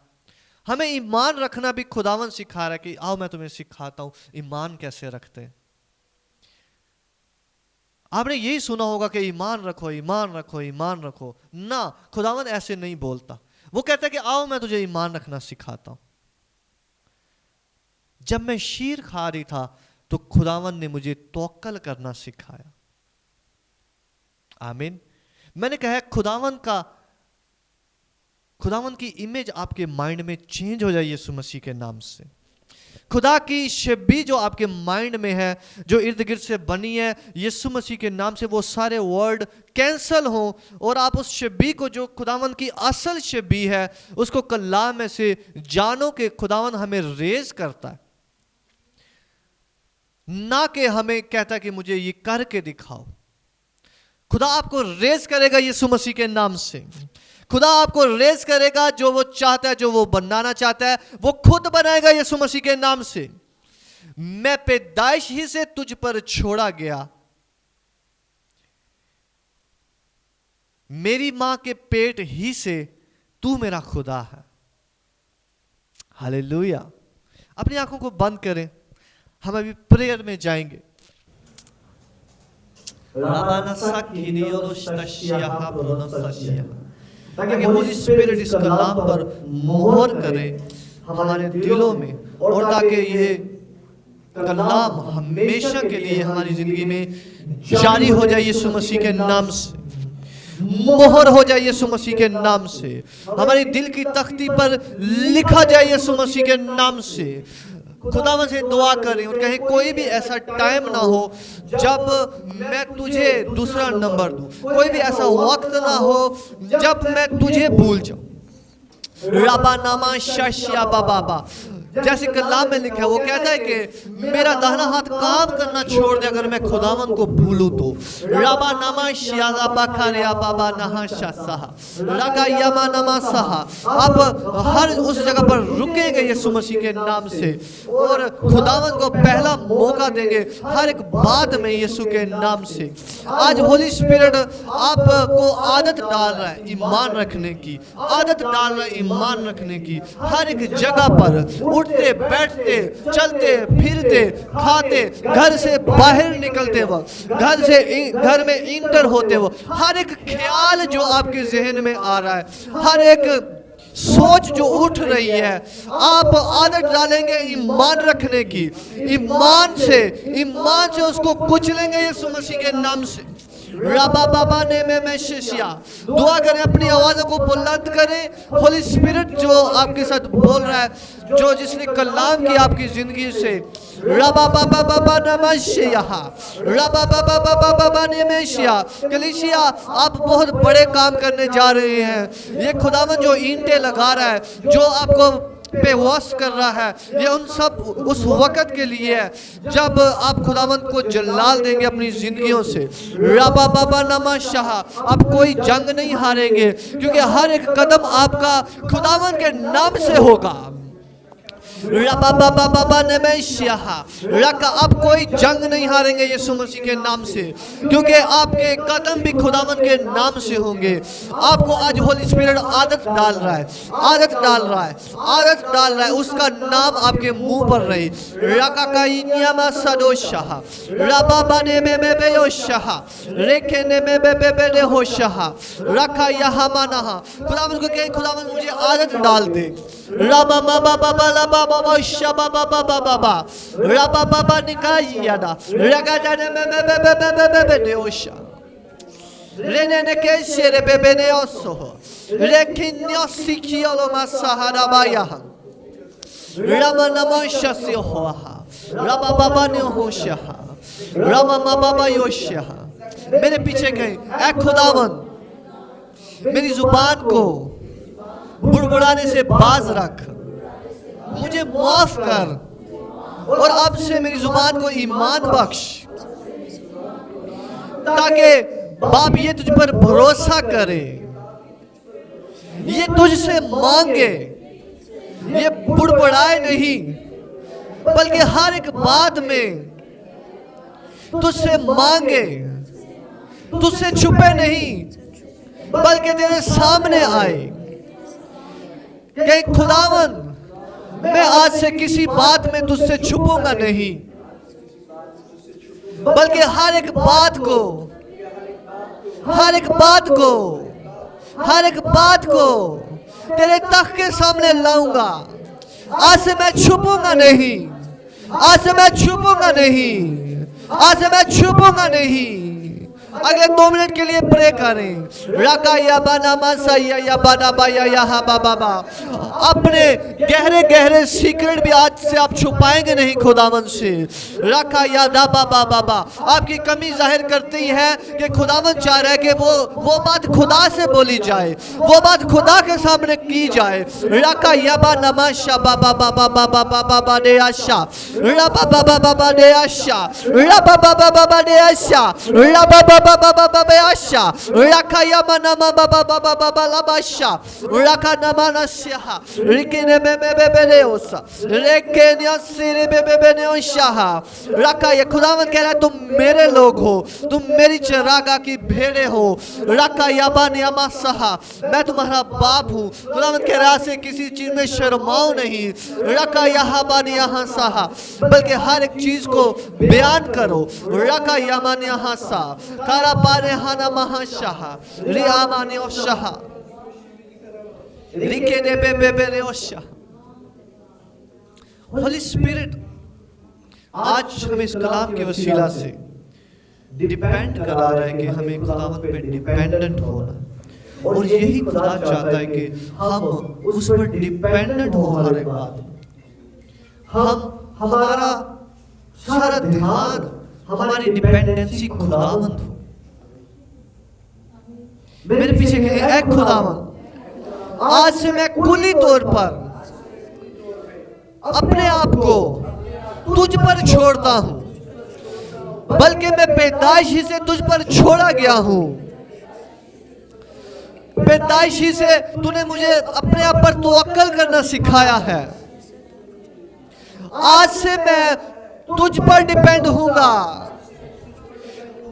Speaker 1: हमें ईमान रखना भी खुदावंद सिखा रहा है कि आओ मैं तुम्हें सिखाता हूं ईमान कैसे रखते हैं। आपने यही सुना होगा कि ईमान रखो, ईमान रखो, ईमान रखो। ना, खुदावंद ऐसे नहीं बोलता। वो कहता है कि आओ मैं तुझे ईमान रखना सिखाता हूं। जब मैं शीर खा रही था तो खुदावंद ने मुझे तवक्कल करना सिखाया। आमीन। मैंने कहा खुदावंद की इमेज आपके माइंड में चेंज हो जाए यीशु मसीह के नाम से। खुदा की छवि जो आपके माइंड में है, जो इर्द गिर्द से बनी है, यीशु मसीह के नाम से वो सारे वर्ड कैंसल हो और आप उस छवि को, जो खुदावंद की असल छवि है, उसको कलाम में से जानो कि खुदावंद हमें रेज करता है, ना कि हमें कहता है कि मुझे ये करके दिखाओ। खुदा आपको रेज करेगा यीशु मसीह के नाम से। खुदा आपको रेज करेगा। जो वो चाहता है, जो वो बनाना चाहता है, वो खुद बनाएगा यीशु मसीह के नाम से। मैं पैदाइश ही से तुझ पर छोड़ा गया, मेरी मां के पेट ही से तू मेरा खुदा है। हालेलुया। अपनी आंखों को बंद करें, हम अभी प्रेयर में जाएंगे। ताकि होली स्पिरिट इस कलाम पर मोहर करे हमारे दिलों में, और ताकि ये कलाम हमेशा के लिए हमारी जिंदगी में जारी हो जाए यीशु मसीह के नाम से, मोहर हो जाए यीशु मसीह के नाम से, हमारी दिल की तख्ती पर लिखा जाए यीशु मसीह के नाम से। खुदावंद से दुआ करें और कहें कोई भी ऐसा टाइम ना हो जब मैं तुझे दूसरा नंबर दूं, कोई भी ऐसा वक्त ना हो जब मैं तुझे भूल जाऊं। राबा नामा शाशिया बाबा, जैसे कलाम में लिखा है, वो कहता है कि मेरा दाहिना हाथ काम करना छोड़ दे अगर मैं खुदावंद को भूलूं तो। राबा नामा शियाजा बखारिया बाबा नहा शाह लगा यमा नमा सहा। आप हर उस जगह पर रुकेंगे यीशु मसीह के नाम से और खुदावंद को पहला मौका देंगे हर एक बात में यीशु के नाम से। आज होली स्पिरिट आपको आदत डाल रहा है ईमान रखने की, आदत डाल रहा है ईमान रखने की। हर एक जगह पर उठते बैठते चलते फिरते खाते, घर से बाहर निकलते वक्त, घर में इंटर होते वक्त, हर एक ख्याल जो आपके जहन में आ रहा है, हर एक सोच जो उठ रही है, आप आदत डालेंगे ईमान रखने की। ईमान से उसको कुचलेंगे यीशु मसीह के नाम से। रबा बाबा ने में शिष्या दुआ करें, अपनी आवाज़ों को बुलंद करें। होली स्पिरिट जो आपके साथ बोल रहा है, जो जिसने कलाम किया आपकी ज़िंदगी से, रबा बाबा बाबा नमस्या, रबा बाबा बाबा बाबा नमस्या। कलीसिया आप बहुत बड़े काम करने जा रहे हैं। ये खुदावन जो ईंटें लगा रहा है, जो आपको पे वॉश कर रहा है, ये उन सब उस वक़्त के लिए है जब आप खुदावंत को जलाल देंगे अपनी जिंदगियों से। रबा बाबा नमा शाह, आप कोई जंग नहीं हारेंगे, क्योंकि हर एक कदम आपका खुदावंत के नाम से होगा। रबा बाबा बाबा नमस्याह, रका आप कोई जंग नहीं हारेंगे यीशु मसीह के नाम से, क्योंकि आपके कदम भी खुदावंत के नाम से होंगे। आपको आज होली स्पिरिट आदत डाल रहा है, आदत डाल रहा है, आदत डाल रहा है, उसका नाम आपके मुंह पर रहे। रका का इनियामा सदोशाह, रबा बने में बेयोशाह, रेखे ने में बे होशाह, रखा यहाँ माना। खुदावंत को कहे, खुदावंत मुझे आदत डाल दे। रबा बाबा बाबा लबा बाबा शबा बाबा बाबा रबा बाबा निकायदा रगा ने में देओशा रेने ने के शेरे बेबेने ओसो रेकिन्या सिकियालो masahara baya रबा नमोशा से होहा रबा बाबा ने होशा रबा बाबा योशा। मेरे पीछे गए, ऐ खुदावन मेरी जुबान को बुड़बुड़ाने से बाज रख, मुझे माफ कर, और अब से मेरी जुबान को ईमान बख्श, ताकि बाप ये तुझ पर भरोसा करे, ये तुझसे मांगे, ये बुड़बुड़ाए नहीं, बल्कि हर एक बात में तुझसे मांगे, तुझसे छुपे नहीं, बल्कि तेरे सामने आए कि खुदावन मैं आज से किसी बात में तुझसे छुपूंगा नहीं, बल्कि हर एक बात को, हर एक बात को, हर एक बात को तेरे तख्त के सामने लाऊंगा। आज से मैं छुपूंगा नहीं, आज से मैं छुपूंगा नहीं, आज से मैं छुपूंगा नहीं। अगले 2 मिनट के लिए प्रे करें। रका या बाना मासाया या बाना बाया या हा बाबा, अपने गहरे गहरे सीक्रेट भी आज से आप छुपाएंगे नहीं खुदावन से। रका या दा बाबा बाबा, आपकी कमी जाहिर करती है कि खुदावन चाह रहा है कि वो बात खुदा से बोली जाए, वो बात खुदा के सामने की जाए। रका या बाना माशा बाबा बाबा बाबा बाबा दे आशा, रबा बाबा बाबा दे आशा, रबा बाबा बाबा दे आशा, रबा बाबा बाबा आशा, रखा या मना बाबा बाबा बाबा लाबाशा, रखा नमानस्या, रिकिने में बेबेनेओसा, रेकेनिया सिरे बेबेनेओशाहा। रखा ये खुदावंत कह रहा है, तुम मेरे लोग हो, तुम मेरी चरागाह की भेड़े हो। रखा या बानिया मासहा, मैं तुम्हारा बाप हूँ। खुदावंत कह रहा है, किसी चीज में शर्माओ नहीं। रखा यहाँ बानिया हंसा, बल्कि हर एक चीज को बयान करो। रखा या मानिया हंसा, कारा पारे हाना महाशाह, रियामाने ओशाह, रिकेने बेबेने ओशाह। होली स्पिरिट आज हमें इस कलाम के वसीला से डिपेंड करा रहा है कि हमें खुदावंत पे डिपेंडेंट होना, और यही खुदा चाहता है कि हम उस पर डिपेंडेंट हो। हर एक बात हम, हमारा सारा ध्यान, हमारी डिपेंडेंसी खुदावंत हो। मेरे पीछे कहे, ऐ खुदावंत आज से मैं कुली तौर पर अपने आप को तुझ पर छोड़ता हूं, बल्कि मैं पैदाइशी से तुझ पर छोड़ा गया हूं। पैदाइशी से तूने मुझे अपने आप पर तवक्कल करना सिखाया है। आज से मैं तुझ पर डिपेंड होऊंगा,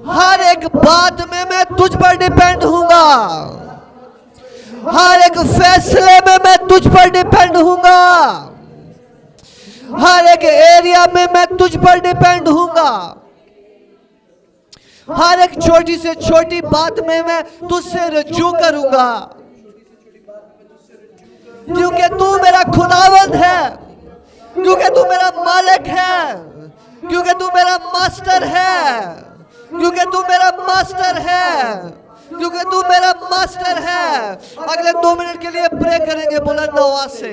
Speaker 1: हर एक बात में मैं तुझ पर डिपेंड होऊंगा, हर एक फैसले में मैं तुझ पर डिपेंड होऊंगा, हर एक एरिया में मैं तुझ पर डिपेंड होऊंगा, हर एक छोटी से छोटी बात में मैं तुझसे रजू करूंगा, क्योंकि तू मेरा खुदावंद है, क्योंकि तू मेरा मालिक है, क्योंकि तू मेरा मास्टर है। क्योंकि तू मेरा मास्टर है, क्योंकि तू मेरा मास्टर है। अगले 2 मिनट के लिए प्रे करेंगे बुलंद आवाज से।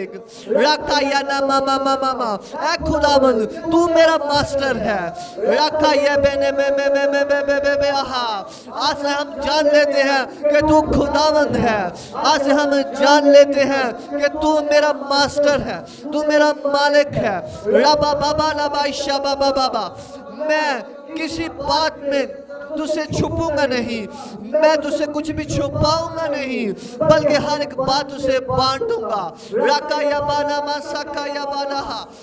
Speaker 1: रखा या ना मामा मामा मा, ऐ खुदावंद तू मेरा मास्टर है। रखा ये बेने में आहा। आज से हम जान लेते हैं कि तू खुदावंद है। आज से हम जान लेते हैं कि तू मेरा मास्टर है, तू मेरा मालिक है। रबा बाबा लबा शबा बाबा, मैं किसी बात में तुझसे छुपूंगा नहीं, मैं तुझसे कुछ भी छुपाऊंगा नहीं, बल्कि हर एक बात तुझसे बांटूंगा। राका या बाना मा सका या बाना।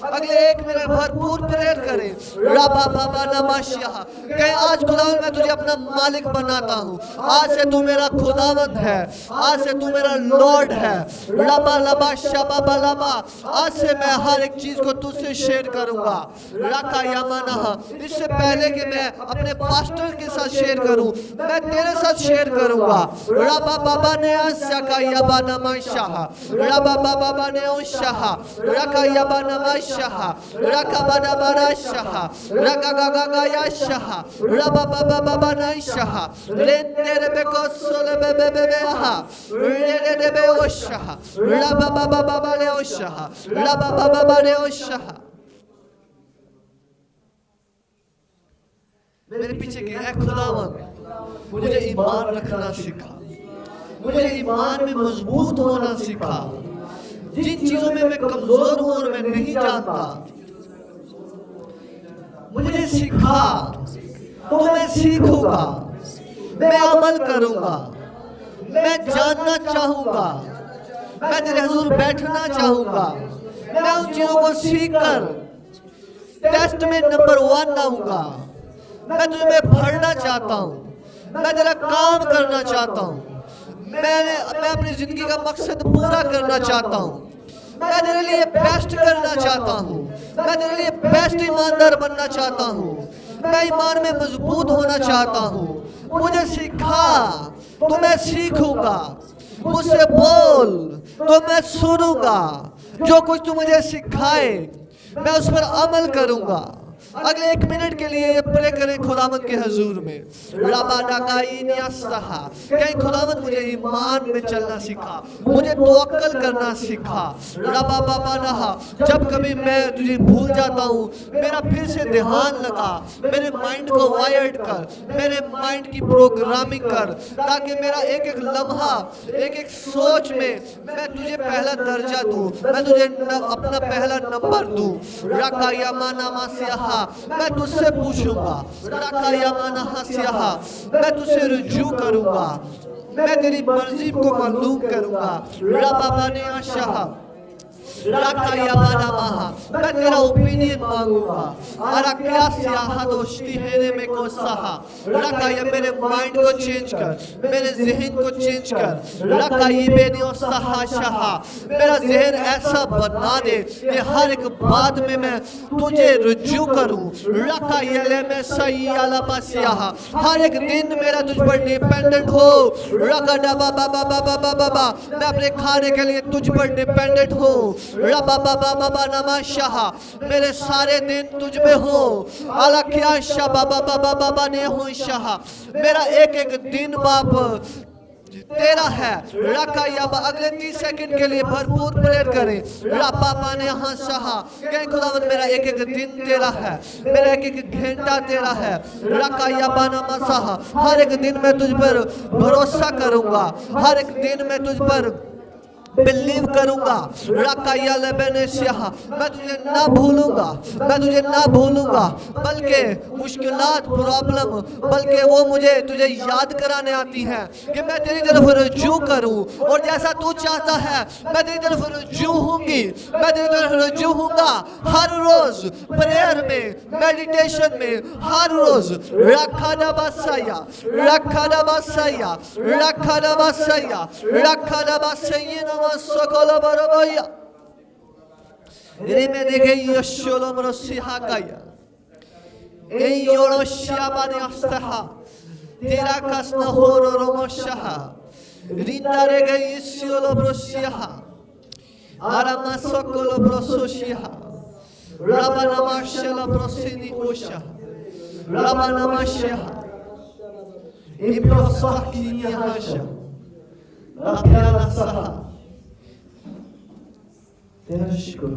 Speaker 1: अगले 1 मिनट भरपूर प्रेयर करें। राबा बाबा नमाशिया, कहीं आज खुदावंद मैं तुझे अपना मालिक बनाता हूँ। आज से तू मेरा खुदावंद है, आज से तू मेरा लॉर्ड है। रबा लबा शबा बलबा, आज से मैं हर एक चीज को तुझसे शेयर करूंगा। राका या माना, इससे पहले कि मैं अपने पास्टर के साथ शेयर करूं, मैं तेरे साथ शेयर करूंगा। रबा बाबा ने आशा या बाना माशाह, रबा बाबा ने ओशाह, रका या बाना माशाह, रका बाना बाना शाह, रका गा गा या शाह, रबा बाबा ना शाह, रेंदे रे को सोले बे हा, रे रे बे ओशाह, रबा बाबा ने ओशाह, रबा बाबा ने ओशाह। मेरे पीछे के है खुदावंद, मुझे ईमान रखना सिखा, मुझे ईमान में मजबूत होना सिखा। जिन चीजों में मैं कमजोर हूं और मैं नहीं जानता, मुझे सिखा, तो मैं सीखूंगा, मैं अमल करूंगा, मैं जानना चाहूंगा, मैं तेरे हुजूर बैठना चाहूंगा। मैं उन चीजों को सीखकर टेस्ट में नंबर 1 लाऊंगा। मैं तुझे पढ़ना चाहता हूँ, मैं तेरा काम करना चाहता हूँ, मैं अपनी जिंदगी का मकसद पूरा करना चाहता हूँ, मैं तेरे लिए बेस्ट करना चाहता हूँ, मैं तेरे लिए बेस्ट ईमानदार बनना चाहता हूँ, मैं ईमान में मजबूत होना चाहता हूँ। मुझे सिखा तो मैं सीखूंगा, मुझसे बोल तो मैं सुनूंगा। जो कुछ तू मुझे सिखाए मैं उस पर अमल करूंगा। अगले 1 मिनट के लिए ये प्रे करें खुदावंद के हुजूर में। कहीं खुदावंद मुझे ईमान में चलना सिखा, मुझे तवक्कल करना सिखा। रबा बाबा नहा, जब कभी मैं तुझे भूल जाता हूँ, मेरा फिर से ध्यान लगा, मेरे माइंड को वायर्ड कर, मेरे माइंड की प्रोग्रामिंग कर, ताकि मेरा एक एक लम्हा, एक एक सोच में मैं तुझे पहला दर्जा दूँ, मैं तुझे अपना पहला नंबर दूँ। रखा या माना मासिया, मैं तुझसे पूछूंगा। रखा या माना हसिया, मैं तुझसे रुजू करूंगा, मैं तेरी मर्जी को मालूम करूंगा। रबा ने आशा, रखा या माना महा, मैं तेरा ओपिनियन मांगूंगा। अरक्या सियाहा दोस्ती है में को सहा, रखा या मेरे माइंड को चेंज कर, मेरे जहन को चेंज कर। रखा ये बेनियो सहा शहा, मेरा जहन ऐसा बना दे कि हर एक बात में मैं तुझे रुजू करूं। रखा ये ले मैं सही आला पासियाहा, हर एक दिन मेरा तुझ पर डिपेंडेंट हो। रखा डबा बाबा बाबा बाबा, मैं अपने खाने के लिए तुझ पर डिपेंडेंट हो। रबा बाबा बाबा नमाशाह, मेरे सारे दिन तुझ में हो। अलख्या शाह बाबा बाबा बाबा ने हो शाह, मेरा एक एक दिन बाप तेरा है। रखा या अगले 30 सेकंड के लिए भरपूर प्रेयर करें। रबा ने हाँ शाह, कहीं खुदावंद मेरा एक एक दिन तेरा है, मेरा एक एक घंटा तेरा है। रखा या बाना मसाह, हर एक दिन मैं तुझ पर भरोसा करूंगा, हर एक दिन मैं तुझ पर बिलीव करूंगा। रखा या लेबने शाह, मैं तुझे ना भूलूंगा, मैं तुझे ना भूलूंगा, बल्कि मुश्किलात प्रॉब्लम, बल्कि वो मुझे तुझे याद कराने आती हैं कि मैं तेरी तरफ रुजू करूं। और जैसा तू चाहता है मैं तेरी तरफ रुजू होंगी, मैं तेरी तरफ रुजू होऊंगा। हर रोज प्रेयर में, मेडिटेशन में, हर रोज रखा ना बसाया, रखा ना बसाया, रखा ना बसाया, रखा ना बसाया सकल बरबया रिमे देखे यशोलो मरसिहा काया ए योरोशिया बाने अस्तहा तेरा कसना होरो रोमशाहा रिंदा रेगे यशोलो ब्रोसिहा आरामा सकल ब्रोसोशिहा रबा नमाशला ब्रोसिनी कोशा रबा नमाशहा Impiosah kinya hasha. Rapiana saha. तेरा शुक्र,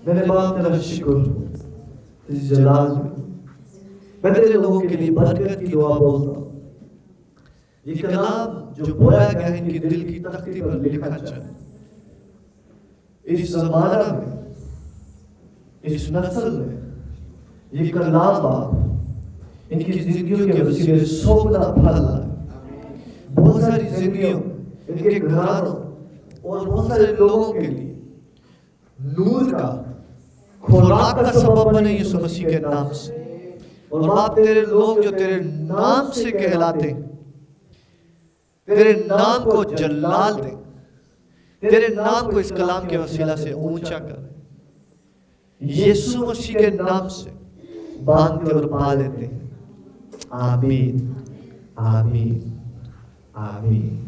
Speaker 1: मेरे बाप तेरा शुक्र, तेरी जलाल में मैं तेरे लोगों के लिए बरकत की दुआ बोलता हूँ। ये कलाम जो बोया गया है इनकी दिल की तख्ती पर लिखा जाए। इस जमाना में, इस नस्ल में ये कलाम बाप इनकी जिंदगियों के वसीले 100 गुना फल लाए। बहुत सारी जिंदगियों, इनके घरानों और बहुत सारे लोगों के लिए नूर का, खुराक का सबब बने यीशु मसीह के नाम से। और बाप तेरे लोग जो तेरे नाम से कहलाते, तेरे नाम को जलाल दे, तेरे नाम को इस कलाम के वसीला से ऊंचा कर, यीशु मसीह के नाम से मांगते और पा लेते हैं। आमीन, आमीन, आमीन।